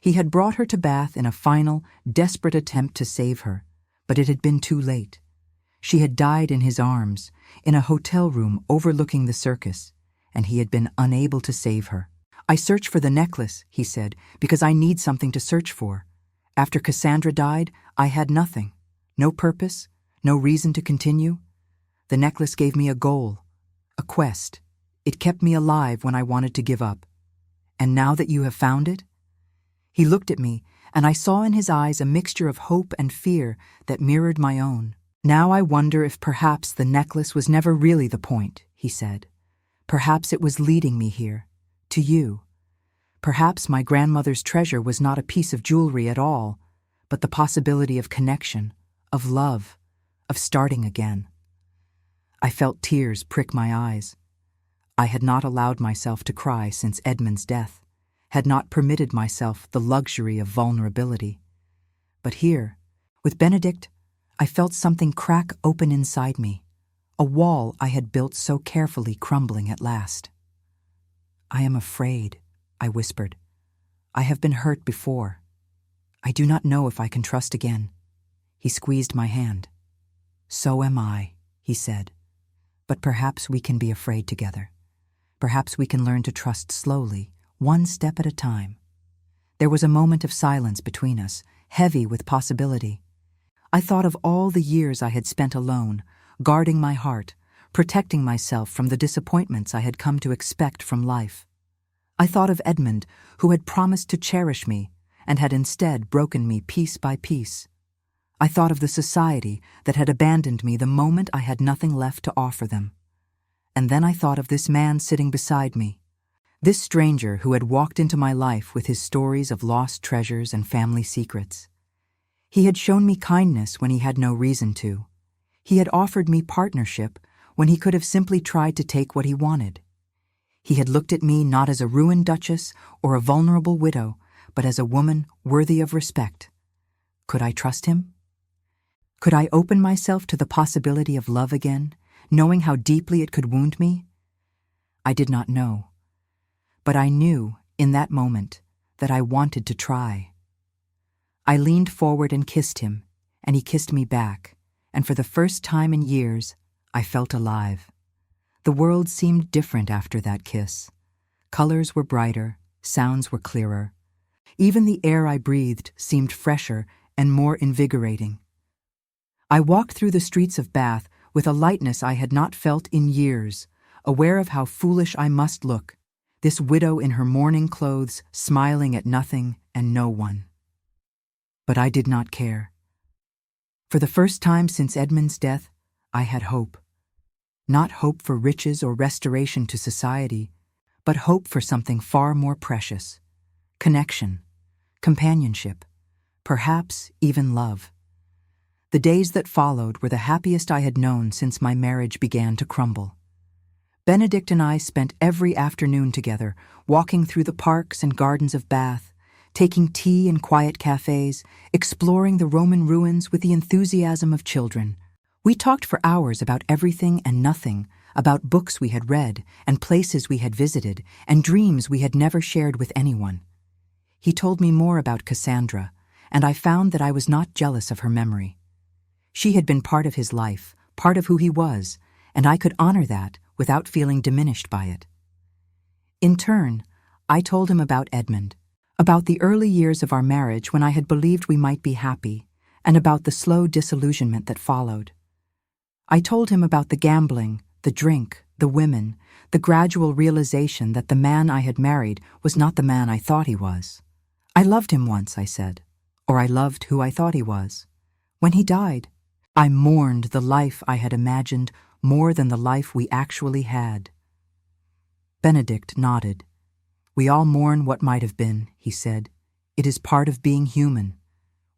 He had brought her to Bath in a final, desperate attempt to save her, but it had been too late. She had died in his arms, in a hotel room overlooking the circus, and he had been unable to save her. "I search for the necklace," he said, "because I need something to search for. After Cassandra died, I had nothing, no purpose, no reason to continue. The necklace gave me a goal, a quest. It kept me alive when I wanted to give up. And now that you have found it?" He looked at me, and I saw in his eyes a mixture of hope and fear that mirrored my own. "Now I wonder if perhaps the necklace was never really the point," he said. "Perhaps it was leading me here, to you. Perhaps my grandmother's treasure was not a piece of jewelry at all, but the possibility of connection, of love, of starting again." I felt tears prick my eyes. I had not allowed myself to cry since Edmund's death, had not permitted myself the luxury of vulnerability. But here, with Benedict, I felt something crack open inside me, a wall I had built so carefully crumbling at last. "I am afraid," I whispered. "I have been hurt before. I do not know if I can trust again." He squeezed my hand. "So am I," he said. "But perhaps we can be afraid together. Perhaps we can learn to trust slowly, one step at a time." There was a moment of silence between us, heavy with possibility. I thought of all the years I had spent alone, guarding my heart, protecting myself from the disappointments I had come to expect from life. I thought of Edmund, who had promised to cherish me and had instead broken me piece by piece. I thought of the society that had abandoned me the moment I had nothing left to offer them. And then I thought of this man sitting beside me, this stranger who had walked into my life with his stories of lost treasures and family secrets. He had shown me kindness when he had no reason to. He had offered me partnership when he could have simply tried to take what he wanted. He had looked at me not as a ruined duchess or a vulnerable widow, but as a woman worthy of respect. Could I trust him? Could I open myself to the possibility of love again, knowing how deeply it could wound me? I did not know. But I knew, in that moment, that I wanted to try. I leaned forward and kissed him, and he kissed me back, and for the first time in years, I felt alive. The world seemed different after that kiss. Colors were brighter, sounds were clearer. Even the air I breathed seemed fresher and more invigorating. I walked through the streets of Bath with a lightness I had not felt in years, aware of how foolish I must look, this widow in her mourning clothes, smiling at nothing and no one. But I did not care. For the first time since Edmund's death, I had hope. Not hope for riches or restoration to society, but hope for something far more precious, connection, companionship, perhaps even love. The days that followed were the happiest I had known since my marriage began to crumble. Benedict and I spent every afternoon together, walking through the parks and gardens of Bath, taking tea in quiet cafes, exploring the Roman ruins with the enthusiasm of children. We talked for hours about everything and nothing, about books we had read, and places we had visited, and dreams we had never shared with anyone. He told me more about Cassandra, and I found that I was not jealous of her memory. She had been part of his life, part of who he was, and I could honor that without feeling diminished by it. In turn, I told him about Edmund, about the early years of our marriage when I had believed we might be happy, and about the slow disillusionment that followed. I told him about the gambling, the drink, the women, the gradual realization that the man I had married was not the man I thought he was. I loved him once, I said, or I loved who I thought he was. When he died, I mourned the life I had imagined more than the life we actually had. Benedict nodded. We all mourn what might have been, he said. It is part of being human.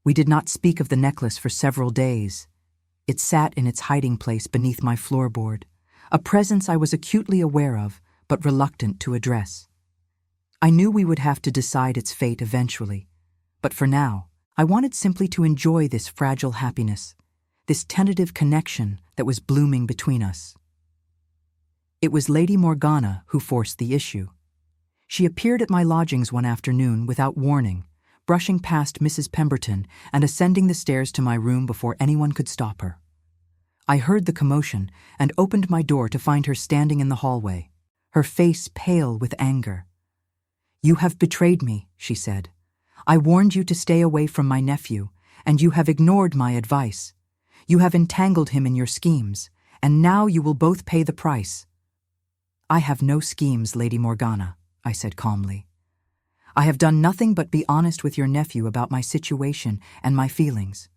We did not speak of the necklace for several days. It sat in its hiding place beneath my floorboard, a presence I was acutely aware of, but reluctant to address. I knew we would have to decide its fate eventually, but for now, I wanted simply to enjoy this fragile happiness, this tentative connection that was blooming between us. It was Lady Morgana who forced the issue. She appeared at my lodgings one afternoon without warning, brushing past Mrs. Pemberton and ascending the stairs to my room before anyone could stop her. I heard the commotion and opened my door to find her standing in the hallway, her face pale with anger. "You have betrayed me," she said. "I warned you to stay away from my nephew, and you have ignored my advice. You have entangled him in your schemes, and now you will both pay the price." "I have no schemes, Lady Morgana," I said calmly. "I have done nothing but be honest with your nephew about my situation and my feelings."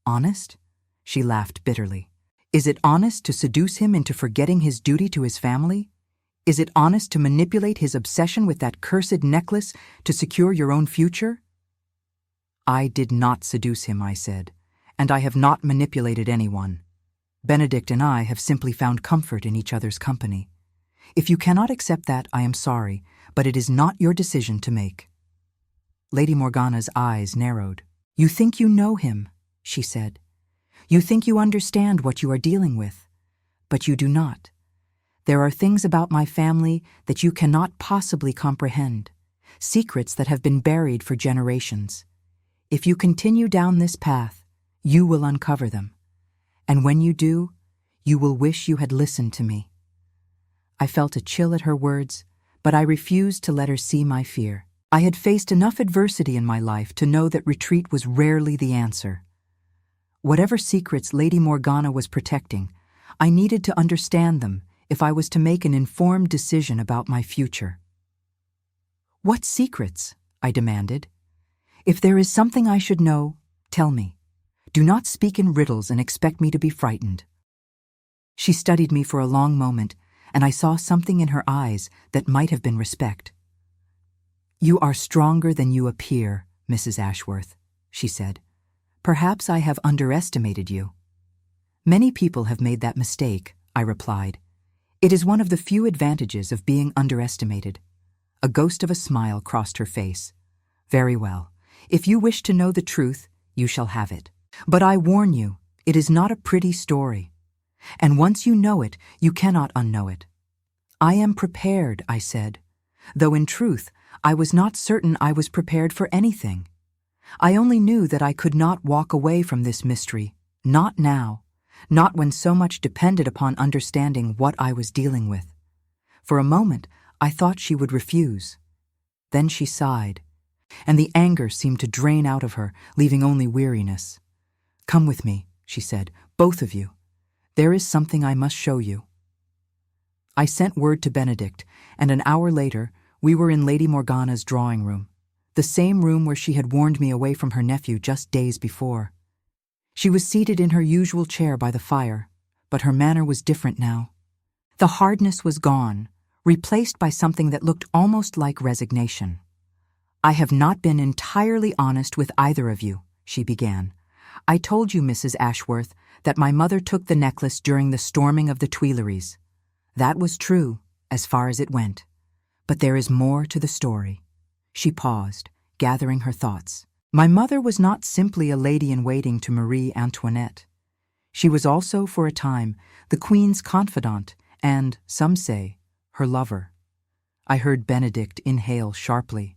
"Honest?" She laughed bitterly. "Is it honest to seduce him into forgetting his duty to his family? Is it honest to manipulate his obsession with that cursed necklace to secure your own future?" "I did not seduce him," I said, "and I have not manipulated anyone. Benedict and I have simply found comfort in each other's company. If you cannot accept that, I am sorry, but it is not your decision to make." Lady Morgana's eyes narrowed. "You think you know him," she said. "You think you understand what you are dealing with, but you do not. There are things about my family that you cannot possibly comprehend, secrets that have been buried for generations. If you continue down this path, you will uncover them. And when you do, you will wish you had listened to me." I felt a chill at her words, but I refused to let her see my fear. I had faced enough adversity in my life to know that retreat was rarely the answer. Whatever secrets Lady Morgana was protecting, I needed to understand them if I was to make an informed decision about my future. "What secrets?" I demanded. "If there is something I should know, tell me. Do not speak in riddles and expect me to be frightened." She studied me for a long moment, and I saw something in her eyes that might have been respect. "You are stronger than you appear, Mrs. Ashworth," she said. "Perhaps I have underestimated you." "Many people have made that mistake," I replied. "It is one of the few advantages of being underestimated." A ghost of a smile crossed her face. "Very well. If you wish to know the truth, you shall have it. But I warn you, it is not a pretty story. And once you know it, you cannot unknow it." "I am prepared," I said, though in truth, I was not certain I was prepared for anything. I only knew that I could not walk away from this mystery, not now, not when so much depended upon understanding what I was dealing with. For a moment, I thought she would refuse. Then she sighed, and the anger seemed to drain out of her, leaving only weariness. "Come with me," she said, "both of you. There is something I must show you." I sent word to Benedict, and an hour later, we were in Lady Morgana's drawing room, the same room where she had warned me away from her nephew just days before. She was seated in her usual chair by the fire, but her manner was different now. The hardness was gone, replaced by something that looked almost like resignation. "I have not been entirely honest with either of you," she began. "I told you, Mrs. Ashworth, that my mother took the necklace during the storming of the Tuileries. That was true, as far as it went. But there is more to the story." She paused, gathering her thoughts. "My mother was not simply a lady-in-waiting to Marie Antoinette. She was also, for a time, the Queen's confidant and, some say, her lover." I heard Benedict inhale sharply.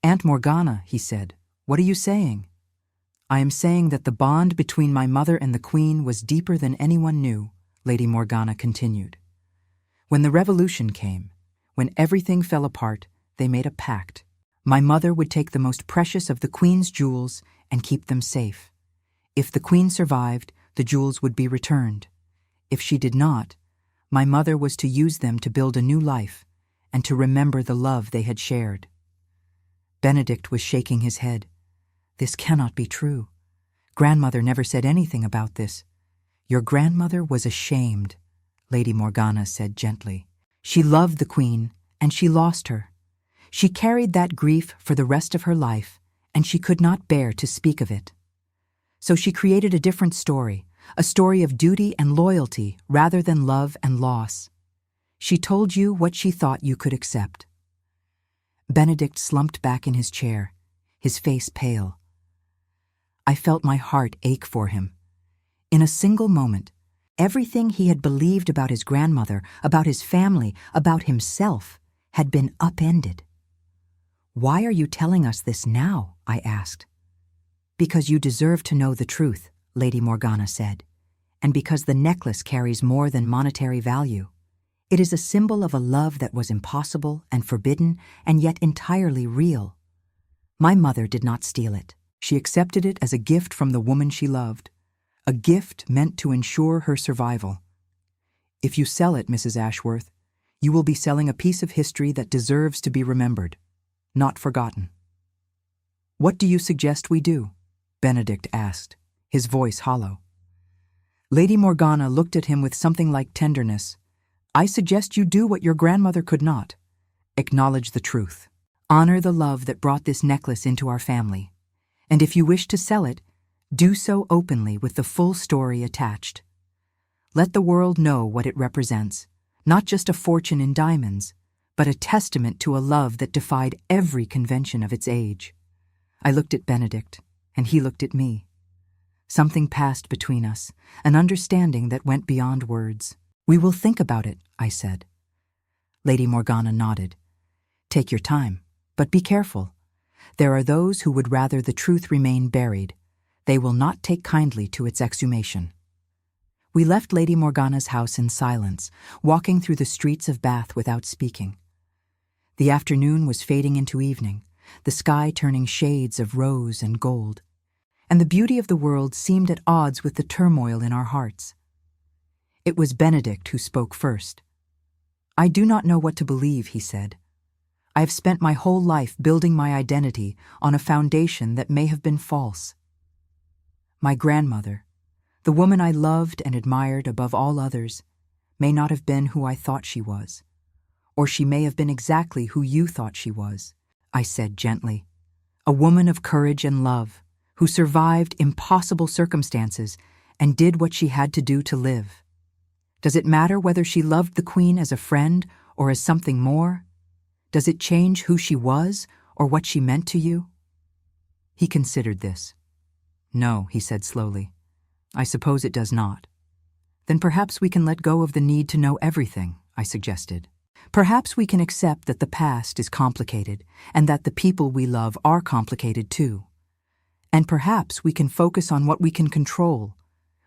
"Aunt Morgana," he said, "what are you saying?" "I am saying that the bond between my mother and the Queen was deeper than anyone knew," Lady Morgana continued. "When the Revolution came, when everything fell apart, they made a pact. My mother would take the most precious of the Queen's jewels and keep them safe. If the Queen survived, the jewels would be returned. If she did not, my mother was to use them to build a new life and to remember the love they had shared." Benedict was shaking his head. "This cannot be true. Grandmother never said anything about this." "Your grandmother was ashamed," Lady Morgana said gently. "She loved the Queen, and she lost her. She carried that grief for the rest of her life, and she could not bear to speak of it. So she created a different story, a story of duty and loyalty rather than love and loss. She told you what she thought you could accept." Benedict slumped back in his chair, his face pale. I felt my heart ache for him. In a single moment, everything he had believed about his grandmother, about his family, about himself, had been upended. "Why are you telling us this now?" I asked. "Because you deserve to know the truth," Lady Morgana said, "and because the necklace carries more than monetary value. It is a symbol of a love that was impossible and forbidden and yet entirely real. My mother did not steal it. She accepted it as a gift from the woman she loved, a gift meant to ensure her survival. If you sell it, Mrs. Ashworth, you will be selling a piece of history that deserves to be remembered, not forgotten." "What do you suggest we do?" Benedict asked, his voice hollow. Lady Morgana looked at him with something like tenderness. "I suggest you do what your grandmother could not. Acknowledge the truth. Honor the love that brought this necklace into our family. And if you wish to sell it, do so openly with the full story attached. Let the world know what it represents, not just a fortune in diamonds, but a testament to a love that defied every convention of its age." I looked at Benedict, and he looked at me. Something passed between us, an understanding that went beyond words. "We will think about it," I said. Lady Morgana nodded. "Take your time, but be careful. There are those who would rather the truth remain buried. They will not take kindly to its exhumation." We left Lady Morgana's house in silence, walking through the streets of Bath without speaking. The afternoon was fading into evening, the sky turning shades of rose and gold, and the beauty of the world seemed at odds with the turmoil in our hearts. It was Benedict who spoke first. "I do not know what to believe," he said. "I have spent my whole life building my identity on a foundation that may have been false. My grandmother, the woman I loved and admired above all others, may not have been who I thought she was, or she may have been exactly who you thought she was," I said gently. "A woman of courage and love, who survived impossible circumstances and did what she had to do to live. Does it matter whether she loved the Queen as a friend or as something more? Does it change who she was or what she meant to you?" He considered this. "No," he said slowly. "I suppose it does not." "Then perhaps we can let go of the need to know everything," I suggested. "Perhaps we can accept that the past is complicated and that the people we love are complicated too. And perhaps we can focus on what we can control,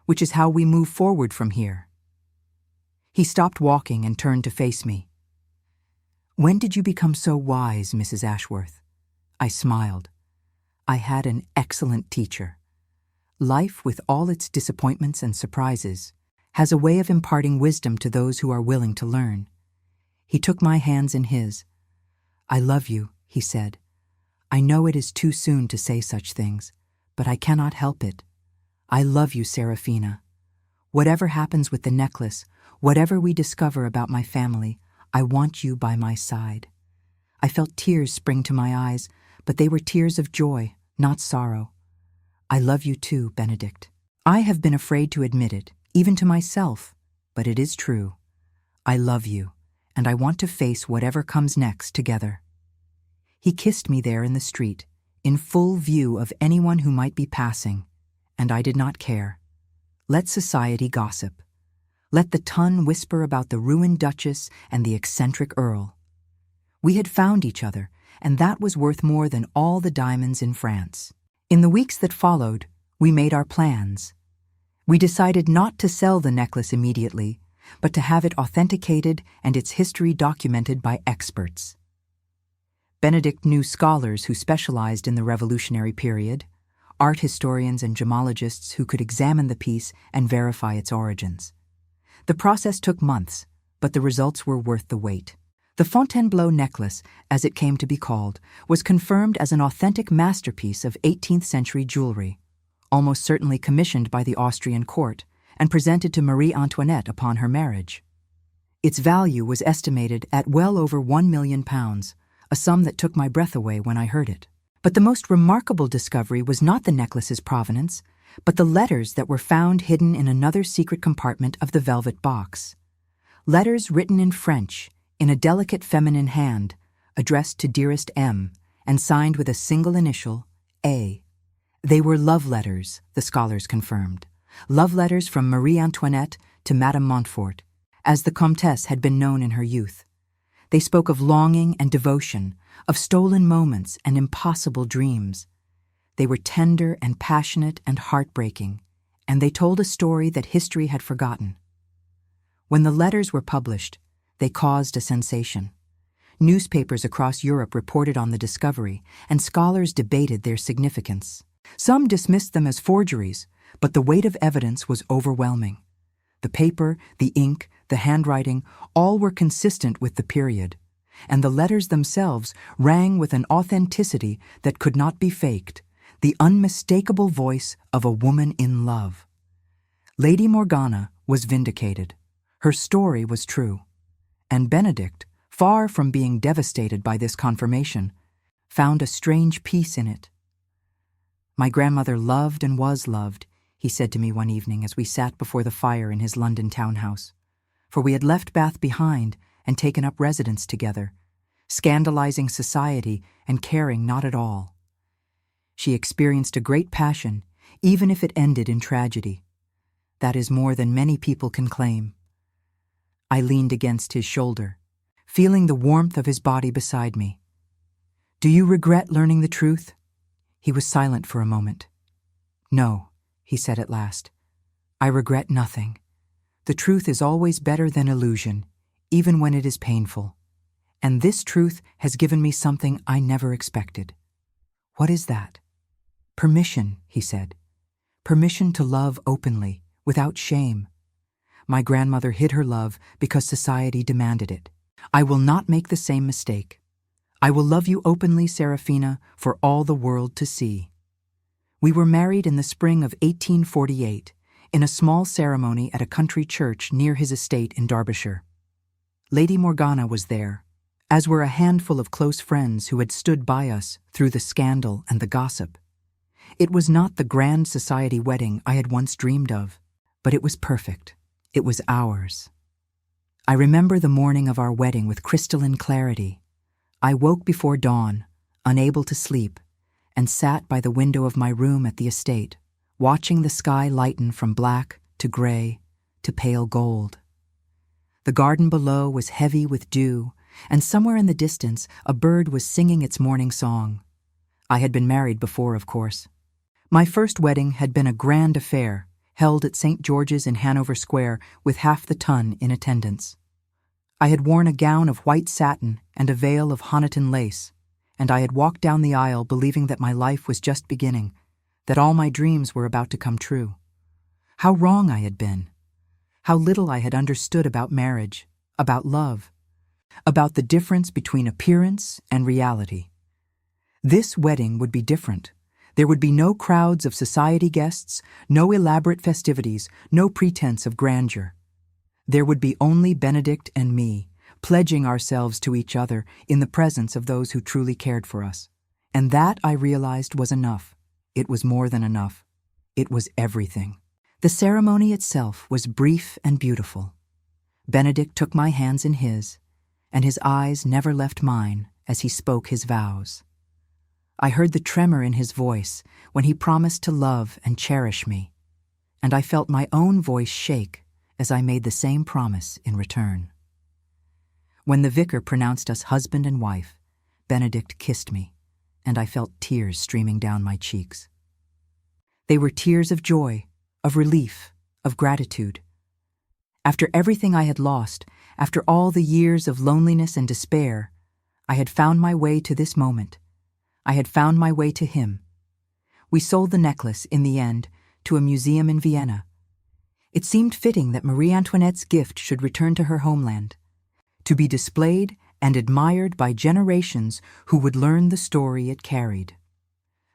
which is how we move forward from here." He stopped walking and turned to face me. "When did you become so wise, Mrs. Ashworth?" I smiled. I had an excellent teacher. Life, with all its disappointments and surprises, has a way of imparting wisdom to those who are willing to learn. He took my hands in his. "I love you," he said. "I know it is too soon to say such things, but I cannot help it. I love you, Serafina. Whatever happens with the necklace, whatever we discover about my family, I want you by my side." I felt tears spring to my eyes, but they were tears of joy, not sorrow. I love you too, Benedict. I have been afraid to admit it, even to myself, but it is true. I love you, and I want to face whatever comes next together. He kissed me there in the street, in full view of anyone who might be passing, and I did not care. Let society gossip. Let the tongue whisper about the ruined Duchess and the eccentric Earl. We had found each other, and that was worth more than all the diamonds in France. In the weeks that followed, we made our plans. We decided not to sell the necklace immediately, but to have it authenticated and its history documented by experts. Benedict knew scholars who specialized in the Revolutionary period, art historians and gemologists who could examine the piece and verify its origins. The process took months, but the results were worth the wait. The Fontainebleau necklace, as it came to be called, was confirmed as an authentic masterpiece of 18th-century jewelry, almost certainly commissioned by the Austrian court and presented to Marie Antoinette upon her marriage. Its value was estimated at well over £1 million, a sum that took my breath away when I heard it. But the most remarkable discovery was not the necklace's provenance, but the letters that were found hidden in another secret compartment of the velvet box. Letters written in French, in a delicate feminine hand, addressed to dearest M, and signed with a single initial, A. They were love letters, the scholars confirmed. Love letters from Marie Antoinette to Madame Montfort, as the Comtesse had been known in her youth. They spoke of longing and devotion, of stolen moments and impossible dreams. They were tender and passionate and heartbreaking, and they told a story that history had forgotten. When the letters were published, they caused a sensation. Newspapers across Europe reported on the discovery, and scholars debated their significance. Some dismissed them as forgeries, but the weight of evidence was overwhelming. The paper, the ink, the handwriting, all were consistent with the period, and the letters themselves rang with an authenticity that could not be faked, the unmistakable voice of a woman in love. Lady Morgana was vindicated. Her story was true. And Benedict, far from being devastated by this confirmation, found a strange peace in it. My grandmother loved and was loved, he said to me one evening as we sat before the fire in his London townhouse, for we had left Bath behind and taken up residence together, scandalizing society and caring not at all. She experienced a great passion, even if it ended in tragedy. That is more than many people can claim. I leaned against his shoulder, feeling the warmth of his body beside me. Do you regret learning the truth? He was silent for a moment. No, he said at last. I regret nothing. The truth is always better than illusion, even when it is painful. And this truth has given me something I never expected. What is that? Permission, he said. Permission to love openly, without shame. My grandmother hid her love because society demanded it. I will not make the same mistake. I will love you openly, Serafina, for all the world to see. We were married in the spring of 1848, in a small ceremony at a country church near his estate in Derbyshire. Lady Morgana was there, as were a handful of close friends who had stood by us through the scandal and the gossip. It was not the grand society wedding I had once dreamed of, but it was perfect. It was ours. I remember the morning of our wedding with crystalline clarity. I woke before dawn, unable to sleep, and sat by the window of my room at the estate, watching the sky lighten from black to gray to pale gold. The garden below was heavy with dew, and somewhere in the distance a bird was singing its morning song. I had been married before, of course. My first wedding had been a grand affair, held at St. George's in Hanover Square with half the ton in attendance. I had worn a gown of white satin and a veil of Honiton lace, and I had walked down the aisle believing that my life was just beginning, that all my dreams were about to come true. How wrong I had been. How little I had understood about marriage, about love, about the difference between appearance and reality. This wedding would be different. There would be no crowds of society guests, no elaborate festivities, no pretense of grandeur. There would be only Benedict and me, pledging ourselves to each other in the presence of those who truly cared for us. And that, I realized, was enough. It was more than enough. It was everything. The ceremony itself was brief and beautiful. Benedict took my hands in his, and his eyes never left mine as he spoke his vows. I heard the tremor in his voice when he promised to love and cherish me, and I felt my own voice shake as I made the same promise in return. When the vicar pronounced us husband and wife, Benedict kissed me, and I felt tears streaming down my cheeks. They were tears of joy, of relief, of gratitude. After everything I had lost, after all the years of loneliness and despair, I had found my way to this moment. I had found my way to him. We sold the necklace, in the end, to a museum in Vienna. It seemed fitting that Marie Antoinette's gift should return to her homeland, to be displayed and admired by generations who would learn the story it carried.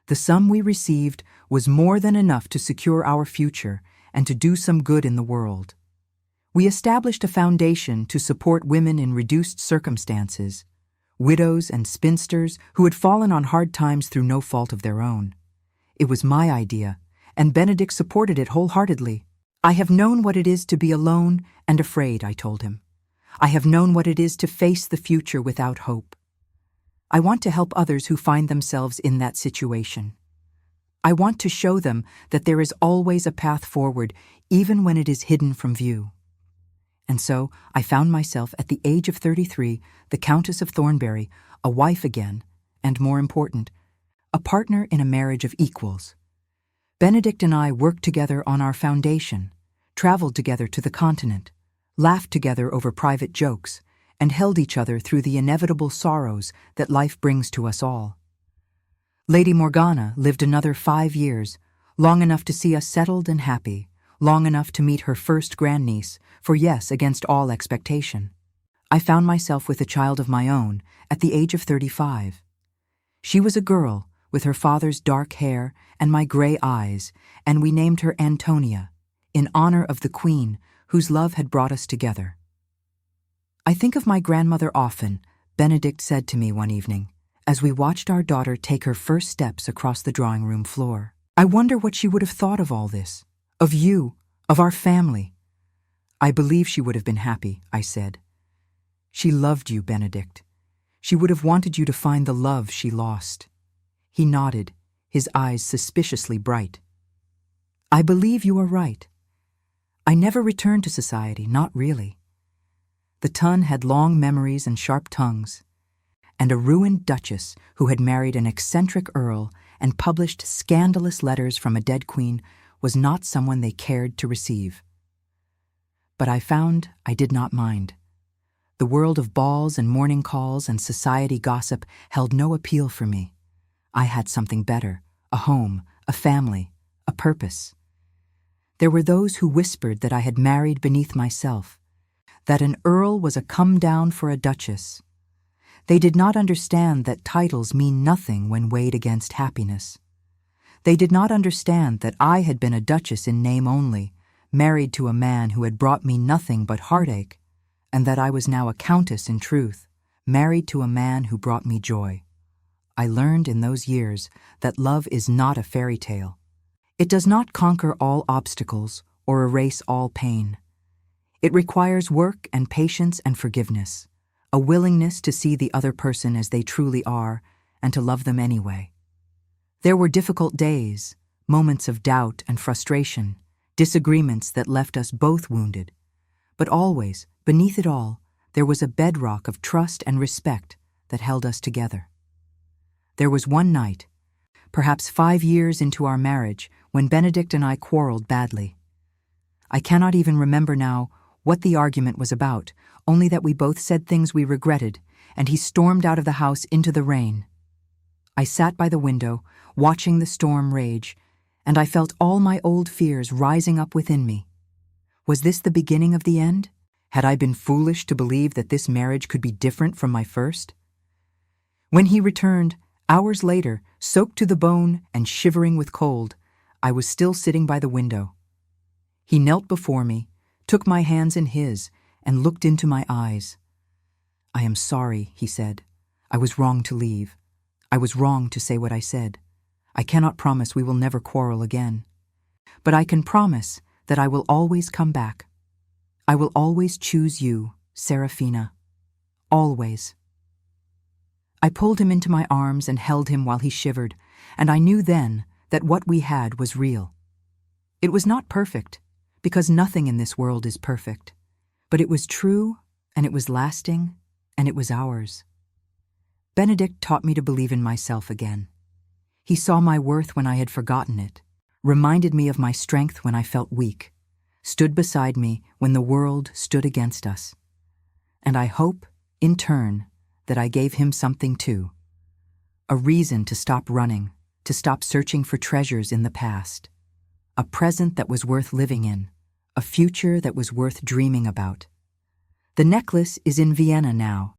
The sum we received was more than enough to secure our future and to do some good in the world. We established a foundation to support women in reduced circumstances, widows and spinsters who had fallen on hard times through no fault of their own. It was my idea, and Benedict supported it wholeheartedly. I have known what it is to be alone and afraid, I told him. I have known what it is to face the future without hope. I want to help others who find themselves in that situation. I want to show them that there is always a path forward, even when it is hidden from view. And so I found myself at the age of 33, the Countess of Thornbury, a wife again, and more important, a partner in a marriage of equals. Benedict and I worked together on our foundation, traveled together to the continent, laughed together over private jokes, and held each other through the inevitable sorrows that life brings to us all. Lady Morgana lived another 5 years, long enough to see us settled and happy, long enough to meet her first grandniece, for yes, against all expectation. I found myself with a child of my own at the age of 35. She was a girl with her father's dark hair and my gray eyes, and we named her Antonia, in honor of the Queen whose love had brought us together. I think of my grandmother often, Benedict said to me one evening, as we watched our daughter take her first steps across the drawing room floor. I wonder what she would have thought of all this, of you, of our family. I believe she would have been happy, I said. She loved you, Benedict. She would have wanted you to find the love she lost. He nodded, his eyes suspiciously bright. I believe you are right. I never returned to society, not really. The Tun had long memories and sharp tongues, and a ruined duchess who had married an eccentric earl and published scandalous letters from a dead queen was not someone they cared to receive. But I found I did not mind. The world of balls and morning calls and society gossip held no appeal for me. I had something better, a home, a family, a purpose. There were those who whispered that I had married beneath myself, that an earl was a come-down for a duchess. They did not understand that titles mean nothing when weighed against happiness. They did not understand that I had been a duchess in name only, married to a man who had brought me nothing but heartache, and that I was now a countess in truth, married to a man who brought me joy. I learned in those years that love is not a fairy tale. It does not conquer all obstacles or erase all pain. It requires work and patience and forgiveness, a willingness to see the other person as they truly are and to love them anyway. There were difficult days, moments of doubt and frustration, disagreements that left us both wounded. But always, beneath it all, there was a bedrock of trust and respect that held us together. There was one night, perhaps 5 years into our marriage, when Benedict and I quarreled badly. I cannot even remember now what the argument was about, only that we both said things we regretted, and he stormed out of the house into the rain. I sat by the window, watching the storm rage, and I felt all my old fears rising up within me. Was this the beginning of the end? Had I been foolish to believe that this marriage could be different from my first? When he returned, hours later, soaked to the bone and shivering with cold, I was still sitting by the window. He knelt before me, took my hands in his, and looked into my eyes. "I am sorry," he said. "I was wrong to leave. I was wrong to say what I said. I cannot promise we will never quarrel again. But I can promise that I will always come back. I will always choose you, Serafina. Always. I pulled him into my arms and held him while he shivered, and I knew then that what we had was real. It was not perfect, because nothing in this world is perfect. But it was true, and it was lasting, and it was ours. Benedict taught me to believe in myself again. He saw my worth when I had forgotten it, reminded me of my strength when I felt weak, stood beside me when the world stood against us. And I hope, in turn, that I gave him something too. A reason to stop running, to stop searching for treasures in the past. A present that was worth living in, a future that was worth dreaming about. The necklace is in Vienna now,